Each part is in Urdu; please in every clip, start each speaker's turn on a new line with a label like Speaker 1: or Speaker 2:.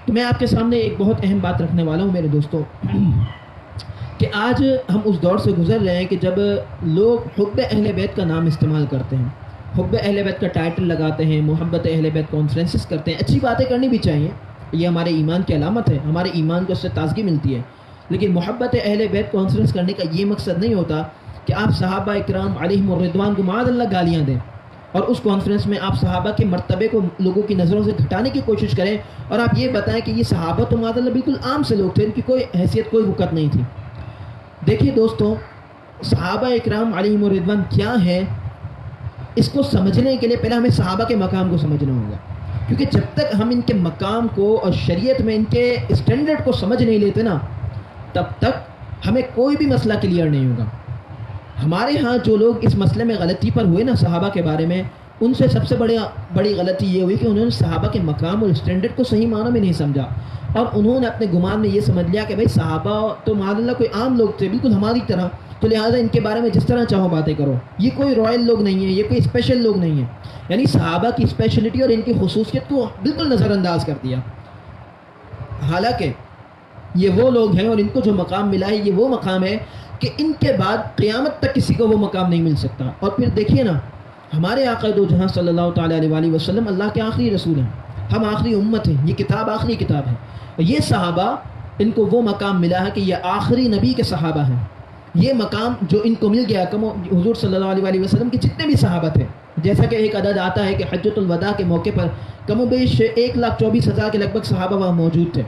Speaker 1: تو میں آپ کے سامنے ایک بہت اہم بات رکھنے والا ہوں میرے دوستوں، کہ آج ہم اس دور سے گزر رہے ہیں کہ جب لوگ حب اہل بیت کا نام استعمال کرتے ہیں، حب اہل بیت کا ٹائٹل لگاتے ہیں، محبت اہل بیت کانفرنسز کرتے ہیں. اچھی باتیں کرنی بھی چاہیے، یہ ہمارے ایمان کی علامت ہے، ہمارے ایمان کو اس سے تازگی ملتی ہے. لیکن محبت اہل بیت کانفرنس کرنے کا یہ مقصد نہیں ہوتا کہ آپ صحابہ اکرام علیہم الرضوان کو معاذ اللہ گالیاں دیں، اور اس کانفرنس میں آپ صحابہ کے مرتبے کو لوگوں کی نظروں سے گھٹانے کی کوشش کریں، اور آپ یہ بتائیں کہ یہ صحابہ تو معاذ اللہ بالکل عام سے لوگ تھے، ان کی کوئی حیثیت کوئی وقت نہیں تھی. دیکھیے دوستوں، صحابہ اکرام علیہم الرضوان کیا ہے، اس کو سمجھنے کے لیے پہلے ہمیں صحابہ کے مقام کو سمجھنا ہوگا، کیونکہ جب تک ہم ان کے مقام کو اور شریعت میں ان کے اسٹینڈرڈ کو سمجھ نہیں لیتے نا، تب تک ہمیں کوئی بھی مسئلہ کلیئر نہیں ہوگا. ہمارے ہاں جو لوگ اس مسئلے میں غلطی پر ہوئے نا صحابہ کے بارے میں، ان سے سب سے بڑی غلطی یہ ہوئی کہ انہوں نے صحابہ کے مقام اور اسٹینڈرڈ کو صحیح معنی میں نہیں سمجھا، اور انہوں نے اپنے گمان میں یہ سمجھ لیا کہ بھائی صحابہ تو معاذ اللہ کوئی عام لوگ تھے بالکل ہماری طرح، تو لہٰذا ان کے بارے میں جس طرح چاہو باتیں کرو، یہ کوئی رائل لوگ نہیں ہیں، یہ کوئی اسپیشل لوگ نہیں ہیں. یعنی صحابہ کی اسپیشلٹی اور ان کی خصوصیت کو بالکل نظر انداز کر دیا. حالانکہ یہ وہ لوگ ہیں اور ان کو جو مقام ملا ہے یہ وہ مقام ہے کہ ان کے بعد قیامت تک کسی کو وہ مقام نہیں مل سکتا. اور پھر دیکھیے نا، ہمارے آقا دو جہاں صلی اللہ تعالیٰ علیہ وسلم اللہ کے آخری رسول ہیں، ہم آخری امت ہیں، یہ کتاب آخری کتاب ہے. یہ صحابہ، ان کو وہ مقام ملا ہے کہ یہ آخری نبی کے صحابہ ہیں. یہ مقام جو ان کو مل گیا حضور صلی اللہ علیہ وسلم کے جتنے بھی صحابہ تھے، جیسا کہ ایک عدد آتا ہے کہ حجۃ الوداع کے موقع پر کم و بیش 1,24,000 کے لگ بھگ صحابہ وہاں موجود تھے.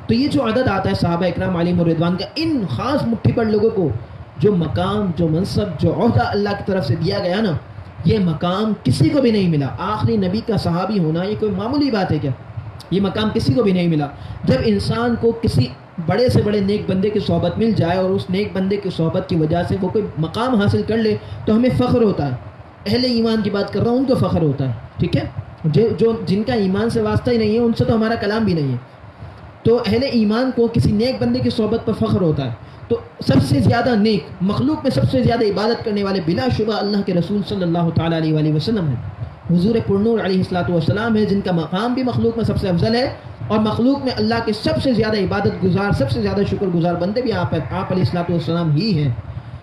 Speaker 1: تو یہ جو عدد آتا ہے صحابہ اکرام علیہم الرضوان کا، ان خاص مٹھی پر لوگوں کو جو مقام، جو منصب، جو عہدہ اللہ کی طرف سے دیا گیا نا، یہ مقام کسی کو بھی نہیں ملا. آخری نبی کا صحابی ہونا یہ کوئی معمولی بات ہے کیا؟ یہ مقام کسی کو بھی نہیں ملا. جب انسان کو کسی بڑے سے بڑے نیک بندے کی صحبت مل جائے اور اس نیک بندے کی صحبت کی وجہ سے وہ کوئی مقام حاصل کر لے تو ہمیں فخر ہوتا ہے. اہل ایمان کی بات کر رہا ہوں، ان کو فخر ہوتا ہے، ٹھیک ہے. جو جن کا ایمان سے واسطہ ہی نہیں ہے ان سے تو ہمارا کلام بھی نہیں ہے. تو اہل ایمان کو کسی نیک بندے کی صحبت پر فخر ہوتا ہے. تو سب سے زیادہ نیک، مخلوق میں سب سے زیادہ عبادت کرنے والے بلا شبہ اللہ کے رسول صلی اللہ تعالیٰ علیہ وسلم ہیں. حضور پرنور علیہ الصلاۃ ہے، جن کا مقام بھی مخلوق میں سب سے افضل ہے، اور مخلوق میں اللہ کے سب سے زیادہ عبادت گزار، سب سے زیادہ شکر گزار بندے بھی آپ علیہ الصلاۃ ہی ہیں.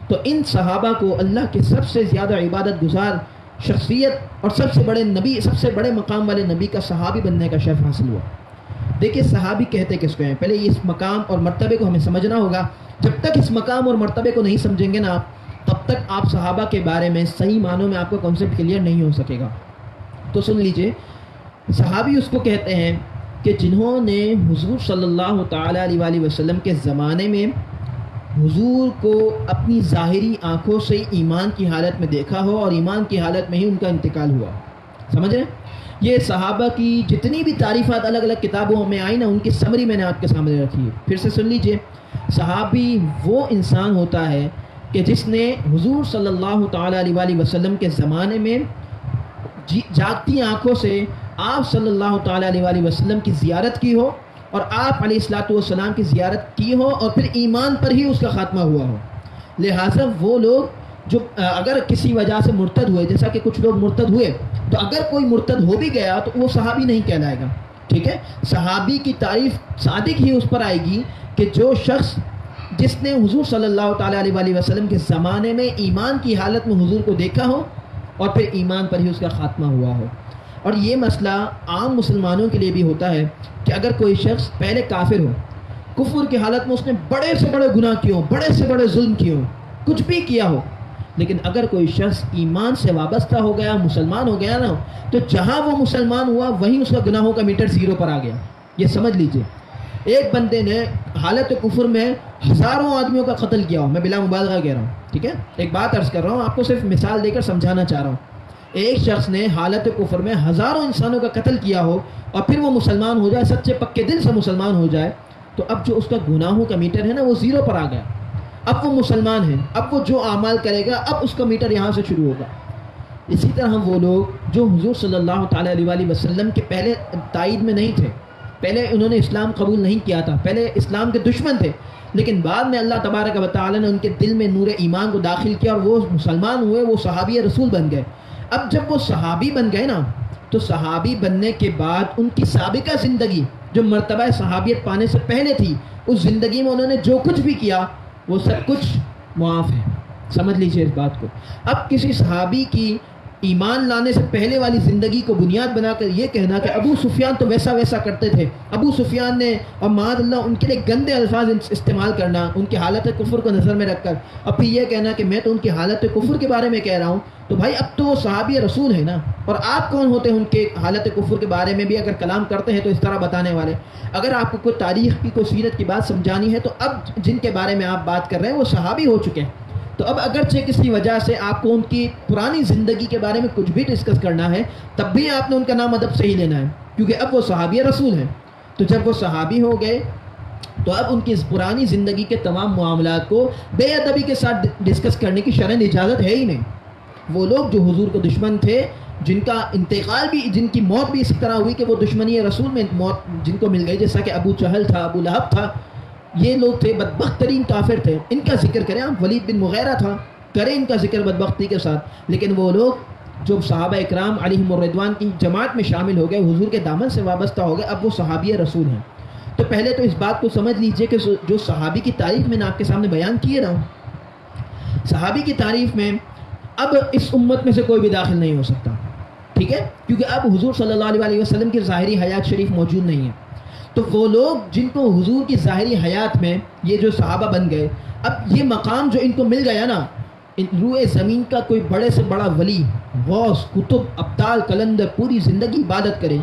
Speaker 1: تو ان صحابہ کو اللہ کے سب سے زیادہ عبادت گزار شخصیت اور سب سے بڑے نبی، سب سے بڑے مقام والے نبی کا صحابی بننے کا شرف حاصل ہوا. دیکھیے صحابی کہتے کس کو ہیں، پہلے اس مقام اور مرتبے کو ہمیں سمجھنا ہوگا. جب تک اس مقام اور مرتبے کو نہیں سمجھیں گے نا تب تک آپ صحابہ کے بارے میں صحیح معنوں میں آپ کا کانسیپٹ کلیئر نہیں ہو سکے گا. تو سن لیجئے، صحابی اس کو کہتے ہیں کہ جنہوں نے حضور صلی اللہ تعالیٰ علیہ وسلم کے زمانے میں حضور کو اپنی ظاہری آنکھوں سے ایمان کی حالت میں دیکھا ہو اور ایمان کی حالت میں ہی ان کا انتقال ہوا. سمجھ رہے ہیں؟ یہ صحابہ کی جتنی بھی تعریفات الگ الگ کتابوں میں آئی نا، ان کی سمری میں نے آپ کے سامنے رکھی ہے. پھر سے سن لیجئے، صحابی وہ انسان ہوتا ہے کہ جس نے حضور صلی اللہ تعالیٰ علیہ وسلم کے زمانے میں جاگتی آنکھوں سے آپ صلی اللہ تعالیٰ علیہ وسلم کی زیارت کی ہو، اور آپ علیہ السلام کی زیارت کی ہو اور پھر ایمان پر ہی اس کا خاتمہ ہوا ہو. لہٰذا وہ لوگ جو اگر کسی وجہ سے مرتد ہوئے، جیسا کہ کچھ لوگ مرتد ہوئے، تو اگر کوئی مرتد ہو بھی گیا تو وہ صحابی نہیں کہلائے گا. ٹھیک ہے، صحابی کی تعریف صادق ہی اس پر آئے گی کہ جو شخص جس نے حضور صلی اللہ تعالیٰ علیہ وسلم کے زمانے میں ایمان کی حالت میں حضور کو دیکھا ہو اور پھر ایمان پر ہی اس کا خاتمہ ہوا ہو. اور یہ مسئلہ عام مسلمانوں کے لیے بھی ہوتا ہے کہ اگر کوئی شخص پہلے کافر ہو، کفر کی حالت میں اس نے بڑے سے بڑے گناہ کیے ہوں، بڑے سے بڑے ظلم کیے ہوں، کچھ بھی کیا ہو، لیکن اگر کوئی شخص ایمان سے وابستہ ہو گیا، مسلمان ہو گیا نا، تو جہاں وہ مسلمان ہوا وہیں اس کا گناہوں کا میٹر زیرو پر آ گیا. یہ سمجھ لیجئے، ایک بندے نے حالت کفر میں ہزاروں آدمیوں کا قتل کیا ہو، میں بلا مبالغہ کہہ رہا ہوں، ٹھیک ہے، ایک بات عرض کر رہا ہوں، آپ کو صرف مثال دے کر سمجھانا چاہ رہا ہوں. ایک شخص نے حالت کفر میں ہزاروں انسانوں کا قتل کیا ہو اور پھر وہ مسلمان ہو جائے، سچے پکے دل سے مسلمان ہو جائے، تو اب جو اس کا گناہوں کا میٹر ہے نا وہ زیرو پر آ گیا. اب وہ مسلمان ہے، اب وہ جو اعمال کرے گا اب اس کا میٹر یہاں سے شروع ہوگا. اسی طرح وہ لوگ جو حضور صلی اللہ تعالیٰ علیہ وسلم کے پہلے تائید میں نہیں تھے، پہلے انہوں نے اسلام قبول نہیں کیا تھا، پہلے اسلام کے دشمن تھے، لیکن بعد میں اللہ تبارک و تعالیٰ نے ان کے دل میں نور ایمان کو داخل کیا اور وہ مسلمان ہوئے، وہ صحابی رسول بن گئے. اب جب وہ صحابی بن گئے نا، تو صحابی بننے کے بعد ان کی سابقہ زندگی جو مرتبہ صحابیت پانے سے پہلے تھی، اس زندگی میں انہوں نے جو کچھ بھی کیا وہ سب کچھ معاف ہے. سمجھ لیجئے اس بات کو. اب کسی صحابی کی ایمان لانے سے پہلے والی زندگی کو بنیاد بنا کر یہ کہنا کہ ابو سفیان تو ویسا ویسا کرتے تھے، ابو سفیان نے اور معاذ اللہ ان کے لیے گندے الفاظ استعمال کرنا ان کی حالت کفر کو نظر میں رکھ کر، اب پھر یہ کہنا کہ میں تو ان کی حالت کفر کے بارے میں کہہ رہا ہوں، تو بھائی اب تو وہ صحابی رسول ہے نا، اور آپ کون ہوتے ہیں ان کے حالت کفر کے بارے میں بھی اگر کلام کرتے ہیں تو اس طرح بتانے والے. اگر آپ کو کوئی تاریخ کی کوئی سیرت کی بات سمجھانی ہے تو اب جن کے بارے میں آپ بات کر رہے ہیں وہ صحابی ہو چکے ہیں. تو اب اگرچہ کسی وجہ سے آپ کو ان کی پرانی زندگی کے بارے میں کچھ بھی ڈسکس کرنا ہے، تب بھی آپ نے ان کا نام ادب سے ہی لینا ہے، کیونکہ اب وہ صحابی رسول ہیں. تو جب وہ صحابی ہو گئے تو اب ان کی اس پرانی زندگی کے تمام معاملات کو بے ادبی کے ساتھ ڈسکس کرنے کی شرعاً اجازت ہے ہی نہیں. وہ لوگ جو حضور کو دشمن تھے، جن کا انتقال بھی، جن کی موت بھی اسی طرح ہوئی کہ وہ دشمنی رسول میں موت جن کو مل گئی، جیسا کہ ابو جہل تھا، ابو لہب تھا، یہ لوگ تھے بدبخت ترین کافر تھے. ان کا ذکر کریں آپ، ولید بن مغیرہ تھا، کریں ان کا ذکر بدبختی کے ساتھ. لیکن وہ لوگ جو صحابہ اکرام علیہم الرضوان کی جماعت میں شامل ہو گئے، حضور کے دامن سے وابستہ ہو گئے، اب وہ صحابی رسول ہیں. تو پہلے تو اس بات کو سمجھ لیجئے کہ جو صحابی کی تعریف میں نے آپ کے سامنے بیان کیے نا، صحابی کی تعریف میں اب اس امت میں سے کوئی بھی داخل نہیں ہو سکتا، ٹھیک ہے، کیونکہ اب حضور صلی اللہ علیہ وسلم کی ظاہری حیات شریف موجود نہیں ہے. تو وہ لوگ جن کو حضور کی ظاہری حیات میں یہ جو صحابہ بن گئے، اب یہ مقام جو ان کو مل گیا نا، روئے زمین کا کوئی بڑے سے بڑا ولی، غوث، کتب، ابدال، کلندر پوری زندگی عبادت کرے،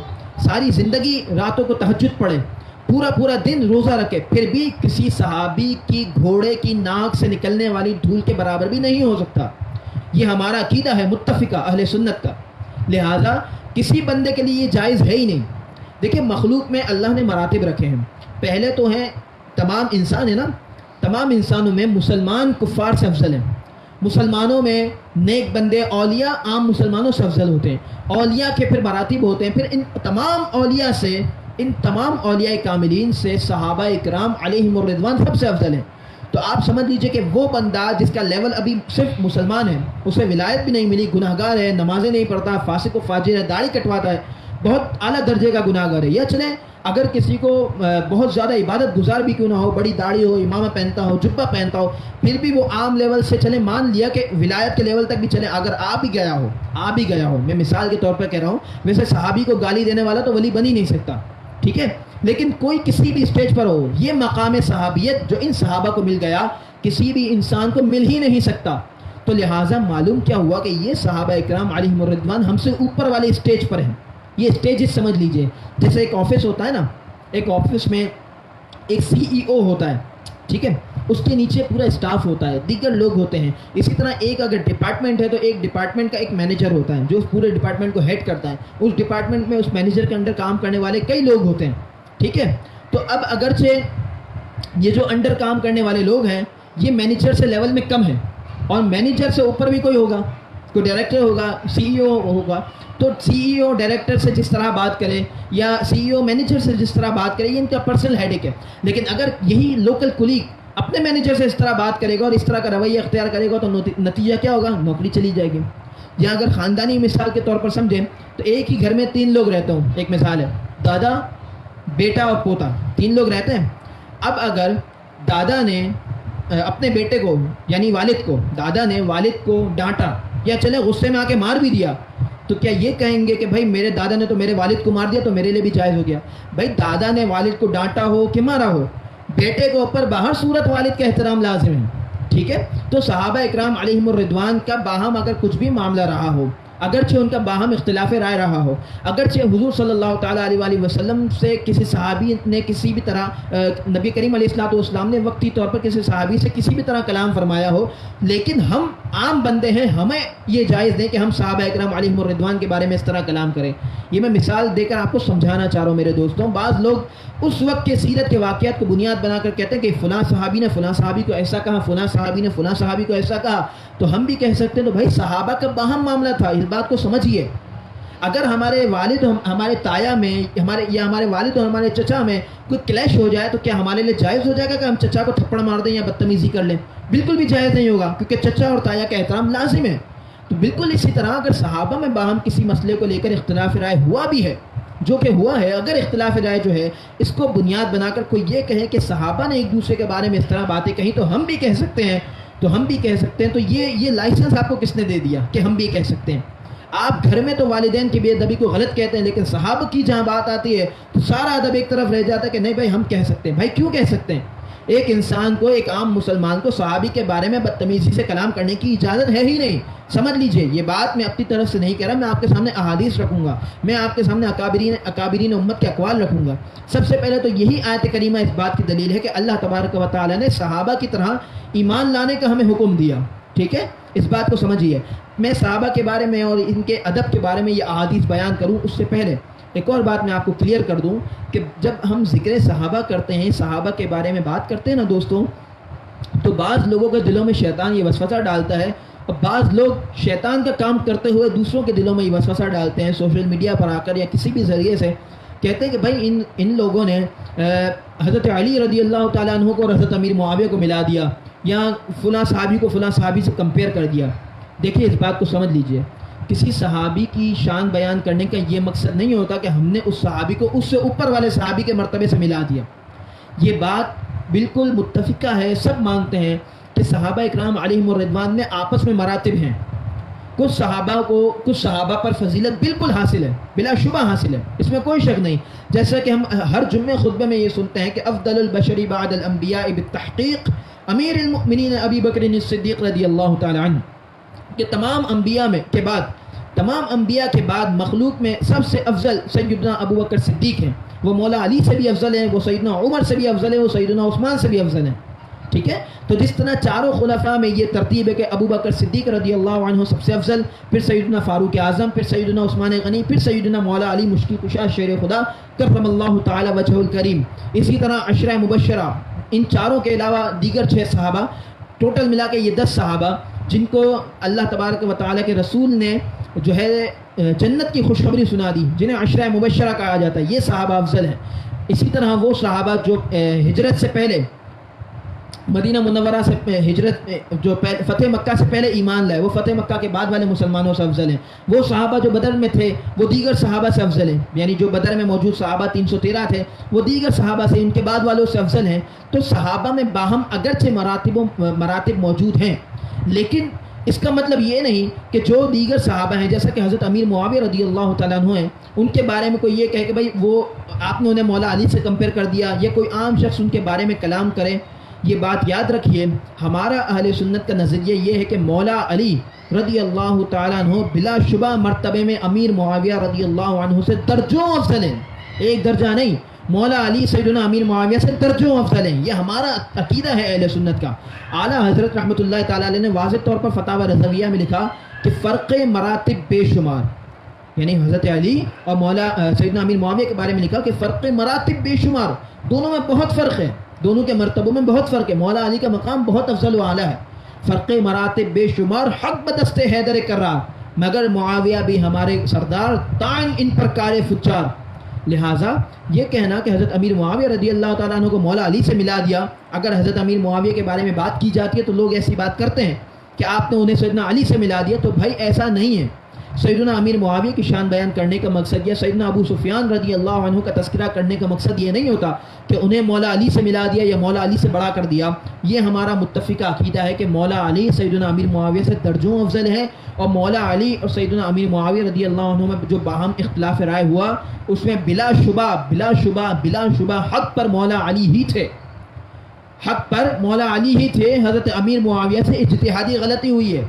Speaker 1: ساری زندگی راتوں کو تہجد پڑھے، پورا دن روزہ رکھے، پھر بھی کسی صحابی کی گھوڑے کی ناک سے نکلنے والی دھول کے برابر بھی نہیں ہو سکتا. یہ ہمارا عقیدہ ہے متفقہ اہل سنت کا. لہذا کسی بندے کے لیے یہ جائز ہے ہی نہیں. دیکھیں مخلوق میں اللہ نے مراتب رکھے ہیں. پہلے تو ہیں تمام انسان ہے نا، تمام انسانوں میں مسلمان کفار سے افضل ہیں. مسلمانوں میں نیک بندے اولیاء عام مسلمانوں سے افضل ہوتے ہیں. اولیاء کے پھر مراتب ہوتے ہیں. پھر ان تمام اولیاء سے، ان تمام اولیاء کاملین سے صحابہ اکرام علیہم الرضوان سب سے افضل ہیں. تو آپ سمجھ لیجئے کہ وہ بندہ جس کا لیول ابھی صرف مسلمان ہے، اسے ولایت بھی نہیں ملی، گناہ گار ہے، نمازیں نہیں پڑھتا، فاسق و فاجر ہے، داڑھی کٹواتا ہے، بہت اعلیٰ درجے کا گناہ گار ہے. یا چلیں اگر کسی کو بہت زیادہ عبادت گزار بھی کیوں نہ ہو، بڑی داڑھی ہو، امامہ پہنتا ہو، جبہ پہنتا ہو، پھر بھی وہ عام لیول سے چلے، مان لیا کہ ولایت کے لیول تک بھی چلے، اگر آ بھی گیا ہو، میں مثال کے طور پر کہہ رہا ہوں، ویسے صحابی کو گالی دینے والا تو ولی بن ہی نہیں سکتا، ٹھیک ہے، لیکن کوئی کسی بھی اسٹیج پر ہو، یہ مقام صحابیت جو ان صحابہ کو مل گیا کسی بھی انسان کو مل ہی نہیں سکتا. تو لہٰذا معلوم کیا ہوا کہ یہ صحابہ اکرام علیہم الرضوان ہم سے اوپر والے اسٹیج پر ہیں. یہ اسٹیجز سمجھ لیجئے، جیسے ایک آفس ہوتا ہے نا، ایک آفس میں ایک CEO ہوتا ہے، ٹھیک ہے، اس کے نیچے پورا اسٹاف ہوتا ہے، دیگر لوگ ہوتے ہیں. اسی طرح ایک اگر ڈپارٹمنٹ ہے تو ایک ڈپارٹمنٹ کا ایک مینیجر ہوتا ہے جو اس پورے ڈپارٹمنٹ کو ہیڈ کرتا ہے. اس ڈپارٹمنٹ میں اس مینیجر کے انڈر کام کرنے والے کئی لوگ ہوتے ہیں، ٹھیک ہے. تو اب اگرچہ یہ جو انڈر کام کرنے والے لوگ ہیں یہ مینیجر سے لیول میں کم ہے، اور مینیجر سے اوپر بھی کوئی ہوگا، کوئی ڈائریکٹر ہوگا، CEO ہوگا. تو CEO ڈائریکٹر سے جس طرح بات کرے یا CEO مینیجر سے جس طرح بات کرے، یہ ان کا پرسنل ہیڈک ہے. لیکن اگر یہی لوکل کولیگ اپنے مینیجر سے اس طرح بات کرے گا اور اس طرح کا رویہ اختیار کرے گا تو نتیجہ کیا ہوگا؟ نوکری چلی جائے گی. یا اگر خاندانی مثال کے طور پر سمجھیں تو ایک ہی گھر میں 3 لوگ رہتے ہوں، ایک مثال ہے، دادا، بیٹا اور پوتا، 3 لوگ رہتے ہیں. اب اگر دادا نے اپنے بیٹے کو یعنی دادا نے والد کو ڈانٹا یا چلے غصے میں آ کے مار بھی دیا، تو کیا یہ کہیں گے کہ بھائی میرے دادا نے تو میرے والد کو مار دیا تو میرے لیے بھی جائز ہو گیا؟ بھائی دادا نے والد کو ڈانٹا ہو کہ مارا ہو، بیٹے کو اوپر باہر صورت والد کا احترام لازم ہے، ٹھیک ہے. تو صحابہ اکرام علیہم الرضوان کا باہم اگر کچھ بھی معاملہ رہا ہو، اگرچہ ان کا باہم اختلاف رائے رہا ہو، اگرچہ حضور صلی اللہ تعالیٰ علیہ وسلم سے کسی صحابی نے کسی بھی طرح، نبی کریم علیہ الصلوۃ والسلام نے وقتی طور پر کسی صحابی سے کسی بھی طرح کلام فرمایا ہو، لیکن ہم عام بندے ہیں، ہمیں یہ جائز نہیں کہ ہم صحابہ اکرام علیہم الرضوان کے بارے میں اس طرح کلام کریں. یہ میں مثال دے کر آپ کو سمجھانا چاہ رہا ہوں میرے دوستوں. بعض لوگ اس وقت کے سیرت کے واقعات کو بنیاد بنا کر کہتے ہیں کہ فلاں صحابی نے فلاں صحابی کو ایسا کہا، فلاں صحابی نے فلاں صحابی کو ایسا کہا، تو ہم بھی کہہ سکتے ہیں تو بھائی صحابہ کا باہم معاملہ تھا، اس بات کو سمجھیے. اگر ہمارے والد ہمارے تایا میں ہمارے والد اور ہمارے چچا میں کوئی کلیش ہو جائے تو کیا ہمارے لیے جائز ہو جائے گا کہ ہم چچا کو تھپڑ مار دیں یا بدتمیزی کر لیں؟ بالکل بھی جائز نہیں ہوگا، کیونکہ چچا اور تایا کا احترام لازم ہے. تو بالکل اسی طرح اگر صحابہ میں باہم کسی مسئلے کو لے کر اختلاف رائے ہوا بھی ہے جو کہ ہوا ہے، اگر اختلاف رائے جو ہے اس کو بنیاد بنا کر کوئی یہ کہے کہ صحابہ نے ایک دوسرے کے بارے میں اس طرح باتیں کہیں تو ہم بھی کہہ سکتے ہیں، تو یہ لائسنس آپ کو کس نے دے دیا کہ ہم بھی کہہ سکتے ہیں؟ آپ گھر میں تو والدین کی بے ادبی کو غلط کہتے ہیں، لیکن صحابہ کی جہاں بات آتی ہے تو سارا ادب ایک طرف رہ جاتا ہے کہ نہیں بھائی ہم کہہ سکتے ہیں۔ بھائی کیوں کہہ سکتے ہیں؟ ایک انسان کو، ایک عام مسلمان کو صحابی کے بارے میں بدتمیزی سے کلام کرنے کی اجازت ہے ہی نہیں۔ سمجھ لیجئے، یہ بات میں اپنی طرف سے نہیں کہہ رہا، میں آپ کے سامنے احادیث رکھوں گا، میں آپ کے سامنے اکابرین امت کے اقوال رکھوں گا۔ سب سے پہلے تو یہی آیت کریمہ اس بات کی دلیل ہے کہ اللہ تبارک و تعالی نے صحابہ کی طرح ایمان لانے کا ہمیں حکم دیا، ٹھیک ہے؟ اس بات کو سمجھیے۔ میں صحابہ کے بارے میں اور ان کے ادب کے بارے میں یہ احادیث بیان کروں اس سے پہلے ایک اور بات میں آپ کو کلیئر کر دوں کہ جب ہم ذکر صحابہ کرتے ہیں، صحابہ کے بارے میں بات کرتے ہیں نا دوستوں، تو بعض لوگوں کے دلوں میں شیطان یہ وسوسہ ڈالتا ہے، اور بعض لوگ شیطان کا کام کرتے ہوئے دوسروں کے دلوں میں یہ وسوسہ ڈالتے ہیں، سوشل میڈیا پر آ کر یا کسی بھی ذریعے سے کہتے ہیں کہ بھائی ان لوگوں نے حضرت علی رضی اللہ تعالیٰ عنہ کو اور حضرت امیر معاویہ کو ملا دیا، یا فلاں صحابی کو فلاں صحابی سے کمپیئر کر دیا۔ دیکھیے اس بات کو سمجھ لیجئے، کسی صحابی کی شان بیان کرنے کا یہ مقصد نہیں ہوتا کہ ہم نے اس صحابی کو اس سے اوپر والے صحابی کے مرتبے سے ملا دیا۔ یہ بات بالکل متفقہ ہے، سب مانتے ہیں کہ صحابہ اکرام علیہم الرضوان میں آپس میں مراتب ہیں۔ کچھ صحابہ پر فضیلت بالکل حاصل ہے، بلا شبہ حاصل ہے، اس میں کوئی شک نہیں۔ جیسا کہ ہم ہر جمعے خطبے میں یہ سنتے ہیں کہ افضل البشر بعد الانبیاء بالتحقیق امیر المؤمنین ابی بکر الصدیق رضی اللہ تعالی عنہ، کہ تمام انبیاء کے بعد مخلوق میں سب سے افضل سیدنا ابو بکر صدیق ہیں، وہ مولا علی سے بھی افضل ہیں، وہ سیدنا عمر سے بھی افضل ہیں، وہ سیدنا عثمان سے بھی افضل ہیں، ٹھیک ہے؟ تو جس طرح چاروں خلفاء میں یہ ترتیب ہے کہ ابو بکر صدیق رضی اللہ عنہ سب سے افضل، پھر سیدنا فاروق اعظم، پھر سیدنا عثمان غنی، پھر سیدنا مولا علی مشکل کشا شیر خدا کرم اللہ تعالی وجہ الکریم۔ اسی طرح عشرہ مبشرہ، ان چاروں کے علاوہ دیگر 6 صحابہ، ٹوٹل ملا کے یہ 10 صحابہ جن کو اللہ تبارک و تعالیٰ کے رسول نے جو ہے جنت کی خوشخبری سنا دی، جنہیں عشرہ مبشرہ کہا جاتا ہے، یہ صحابہ افضل ہیں۔ اسی طرح وہ صحابہ جو ہجرت سے پہلے مدینہ منورہ سے جو فتح مکہ سے پہلے ایمان لائے، وہ فتح مکہ کے بعد والے مسلمانوں سے افضل ہیں۔ وہ صحابہ جو بدر میں تھے وہ دیگر صحابہ سے افضل ہیں، یعنی جو بدر میں موجود صحابہ 313 تھے وہ دیگر صحابہ سے، ان کے بعد والوں سے افضل ہیں۔ تو صحابہ میں باہم اگرچہ مراتب موجود ہیں، لیکن اس کا مطلب یہ نہیں کہ جو دیگر صحابہ ہیں، جیسا کہ حضرت امیر معاویہ رضی اللہ تعالیٰ عنہ ہیں، ان کے بارے میں کوئی یہ کہے کہ بھائی وہ آپ نے انہیں مولا علی سے کمپیئر کر دیا، یا کوئی عام شخص ان کے بارے میں کلام کرے۔ یہ بات یاد رکھیے، ہمارا اہل سنت کا نظریہ یہ ہے کہ مولا علی رضی اللہ تعالیٰ عنہ بلا شبہ مرتبے میں امیر معاویہ رضی اللہ عنہ سے درجوں افضل ہیں، ایک درجہ نہیں، مولا علی سیدنا امیر معاویہ سے درجوں افضل ہیں۔ یہ ہمارا عقیدہ ہے اہل سنت کا۔ اعلیٰ حضرت رحمۃ اللہ تعالیٰ علیہ نے واضح طور پر فتاوی رضویہ میں لکھا کہ فرق مراتب بے شمار، یعنی حضرت علی اور مولا سیدنا امیر معاویہ کے بارے میں لکھا کہ فرق مراتب بے شمار، دونوں میں بہت فرق ہے، دونوں کے مرتبوں میں بہت فرق ہے، مولا علی کا مقام بہت افضل و اعلیٰ ہے، فرق مراتب بے شمار، حق بدست حیدر کرار، مگر معاویہ بھی ہمارے سردار، تائن ان پر کار فجار۔ لہٰذا یہ کہنا کہ حضرت امیر معاویہ رضی اللہ تعالیٰ عنہ کو مولا علی سے ملا دیا، اگر حضرت امیر معاویہ کے بارے میں بات کی جاتی ہے تو لوگ ایسی بات کرتے ہیں کہ آپ نے انہیں سیدنا علی سے ملا دیا، تو بھائی ایسا نہیں ہے۔ سیدنا امیر معاویہ کی شان بیان کرنے کا مقصد یا سیدنا ابو سفیان رضی اللہ عنہ کا تذکرہ کرنے کا مقصد یہ نہیں ہوتا کہ انہیں مولا علی سے ملا دیا یا مولا علی سے بڑا کر دیا۔ یہ ہمارا متفقہ عقیدہ ہے کہ مولا علی سیدنا امیر معاویہ سے درجوں افضل ہے، اور مولا علی اور سیدنا امیر معاویہ رضی اللہ عنہ میں جو باہم اختلاف رائے ہوا اس میں بلا شبہ حق پر مولا علی ہی تھے، حضرت امیر معاویہ سے اجتہادی غلطی ہوئی ہے،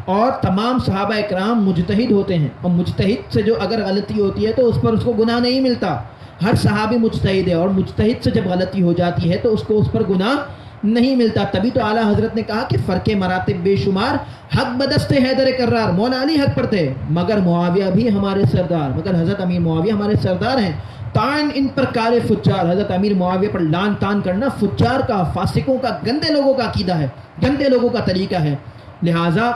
Speaker 1: اور تمام صحابہ اکرام مجتہد ہوتے ہیں، اور مجتہد سے جو اگر غلطی ہوتی ہے تو اس پر اس کو گناہ نہیں ملتا، ہر صحابی مجتہد ہے، اور مجتہد سے جب غلطی ہو جاتی ہے تو اس کو اس پر گناہ نہیں ملتا۔ تبھی تو اعلیٰ حضرت نے کہا کہ فرق مراتب بے شمار، حق بدست حیدر کرار، مولا علی حق پر تھے، مگر معاویہ بھی ہمارے سردار، مگر حضرت امیر معاویہ ہمارے سردار ہیں، تائن ان پر کار فجار، حضرت امیر معاویہ پر لان تان کرنا فجار کا، فاسقوں کا، گندے لوگوں کا عقیدہ ہے، گندے لوگوں کا طریقہ ہے۔ لہٰذا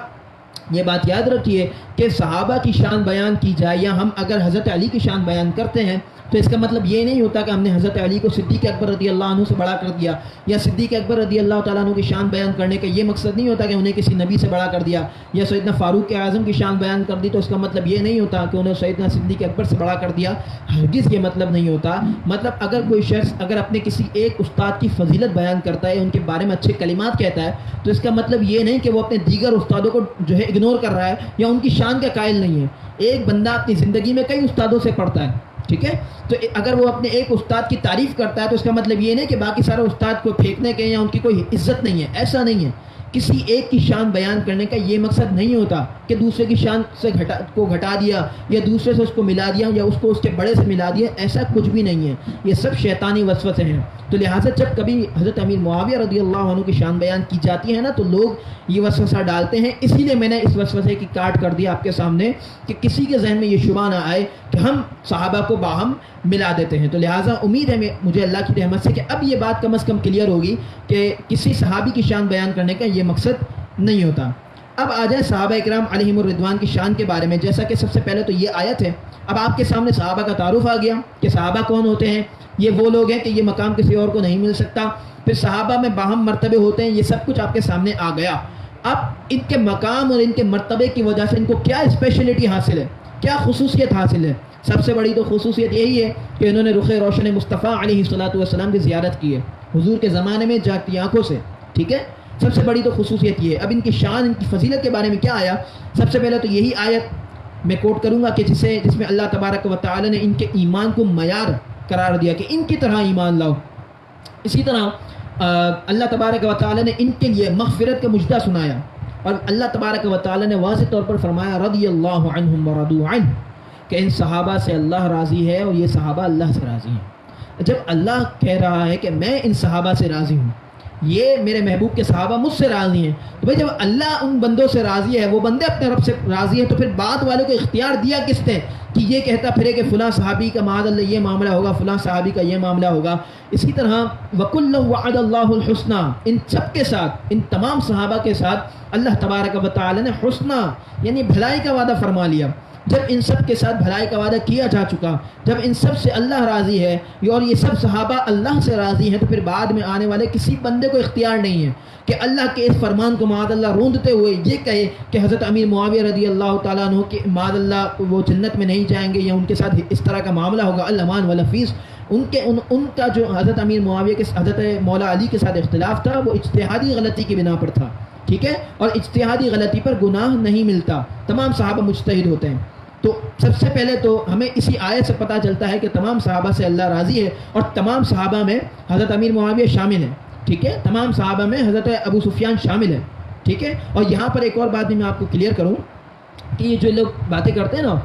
Speaker 1: یہ بات یاد رکھیے کہ صحابہ کی شان بیان کی جائے یا ہم اگر حضرت علی کی شان بیان کرتے ہیں تو اس کا مطلب یہ نہیں ہوتا کہ ہم نے حضرت علی کو صدیق اکبر رضی اللہ عنہ سے بڑا کر دیا، یا صدیق اکبر رضی اللہ تعالیٰ عنہ کی شان بیان کرنے کا یہ مقصد نہیں ہوتا کہ انہیں کسی نبی سے بڑا کر دیا، یا سیدنا فاروق اعظم کی شان بیان کر دی تو اس کا مطلب یہ نہیں ہوتا کہ انہیں سیدنا صدیق اکبر سے بڑا کر دیا، ہرگز یہ مطلب نہیں ہوتا۔ مطلب اگر کوئی شخص اگر اپنے کسی ایک استاد کی فضیلت بیان کرتا ہے، ان کے بارے میں اچھے کلمات کہتا ہے، تو اس کا مطلب یہ نہیں کہ وہ اپنے دیگر استادوں کو جو ہے اگنور کر رہا ہے یا ان کی شان کا قائل نہیں ہے۔ ایک بندہ اپنی زندگی میں کئی استادوں سے پڑھتا ہے، ٹھیک ہے، تو اگر وہ اپنے ایک استاد کی تعریف کرتا ہے تو اس کا مطلب یہ نہیں کہ باقی سارے استاد کو پھینکنے کے یا ان کی کوئی عزت نہیں ہے، ایسا نہیں ہے۔ کسی ایک کی شان بیان کرنے کا یہ مقصد نہیں ہوتا کہ دوسرے کی شان سے گھٹا دیا یا دوسرے سے اس کو ملا دیا یا اس کو اس کے بڑے سے ملا دیا، ایسا کچھ بھی نہیں ہے، یہ سب شیطانی وسوسے ہیں۔ تو لہٰذا جب کبھی حضرت امیر معاویہ رضی اللہ عنہ کی شان بیان کی جاتی ہے نا تو لوگ یہ وسوسہ ڈالتے ہیں، اسی لیے میں نے اس وسوسے کی کاٹ کر دیا آپ کے سامنے کہ کسی کے ذہن میں یہ شبہ نہ آئے کہ ہم صحابہ کو باہم ملا دیتے ہیں۔ تو لہٰذا امید ہے مجھے اللہ کی رحمت سے کہ اب یہ بات کم از کم کلیئر ہوگی کہ کسی صحابی کی شان بیان کرنے کا یہ مقصد نہیں ہوتا۔ اب آ جائیں صحابہ اکرام علیہم الرضوان کی شان کے بارے میں، جیسا کہ سب سے پہلے تو یہ آیت ہے۔ اب آپ کے سامنے صحابہ کا تعارف آ گیا کہ صحابہ کون ہوتے ہیں، یہ وہ لوگ ہیں کہ یہ مقام کسی اور کو نہیں مل سکتا، پھر صحابہ میں باہم مرتبے ہوتے ہیں، یہ سب کچھ آپ کے سامنے آ گیا۔ اب ان کے مقام اور ان کے مرتبے کی وجہ سے ان کو کیا اسپیشلٹی حاصل ہے، کیا خصوصیت حاصل ہے؟ سب سے بڑی تو خصوصیت یہی ہے کہ انہوں نے رخ روشن مصطفیٰ علیہ الصلوۃ والسلام کی زیارت کی ہے حضور کے زمانے میں جاگتی آنکھوں سے، ٹھیک ہے، سب سے بڑی تو خصوصیت یہ ہے۔ اب ان کی شان، ان کی فضیلت کے بارے میں کیا آیا؟ سب سے پہلے تو یہی آیت میں کوٹ کروں گا کہ جس میں اللہ تبارک و تعالی نے ان کے ایمان کو معیار قرار دیا کہ ان کی طرح ایمان لاؤ۔ اسی طرح اللہ تبارک و تعالی نے ان کے لیے مغفرت کا مجدہ سنایا، اور اللہ تبارک و تعالی نے واضح طور پر فرمایا رضی اللہ عنہم ورضوا عنہ، کہ ان صحابہ سے اللہ راضی ہے اور یہ صحابہ اللہ سے راضی ہیں۔ جب اللہ کہہ رہا ہے کہ میں ان صحابہ سے راضی ہوں، یہ میرے محبوب کے صحابہ مجھ سے راضی ہیں، تو بھائی جب اللہ ان بندوں سے راضی ہے، وہ بندے اپنے رب سے راضی ہیں، تو پھر بعد والوں کو اختیار دیا کس نے کہ یہ کہتا پھرے کہ فلاں صحابی کا معاذ اللہ یہ معاملہ ہوگا، فلاں صحابی کا یہ معاملہ ہوگا۔ اسی طرح وَكُلًّا وَعَدَ اللَّهُ الْحُسْنَى، ان سب کے ساتھ، ان تمام صحابہ کے ساتھ اللہ تبارک و تعالی نے حسنہ یعنی بھلائی کا وعدہ فرما لیا۔ جب ان سب کے ساتھ بھلائی کا وعدہ کیا جا چکا، جب ان سب سے اللہ راضی ہے اور یہ سب صحابہ اللہ سے راضی ہیں، تو پھر بعد میں آنے والے کسی بندے کو اختیار نہیں ہے کہ اللہ کے اس فرمان کو معاذ اللہ روندتے ہوئے یہ کہے کہ حضرت امیر معاویہ رضی اللہ تعالیٰ عنہ کہ معاذ اللہ وہ جنت میں نہیں جائیں گے یا ان کے ساتھ اس طرح کا معاملہ ہوگا۔ الامان والحفیظ، ان کا جو حضرت امیر معاویہ کے حضرت مولا علی کے ساتھ اختلاف تھا وہ اجتہادی غلطی کی بنا پر تھا، ٹھیک ہے، اور اجتہادی غلطی پر گناہ نہیں ملتا، تمام صحابہ مجتہد ہوتے ہیں۔ تو سب سے پہلے تو ہمیں اسی آیت سے پتہ چلتا ہے کہ تمام صحابہ سے اللہ راضی ہے، اور تمام صحابہ میں حضرت امیر معاویہ شامل ہے، ٹھیک ہے، تمام صحابہ میں حضرت ابو سفیان شامل ہے، ٹھیک ہے۔ اور یہاں پر ایک اور بات بھی میں آپ کو کلیئر کروں کہ یہ جو لوگ باتیں کرتے ہیں نا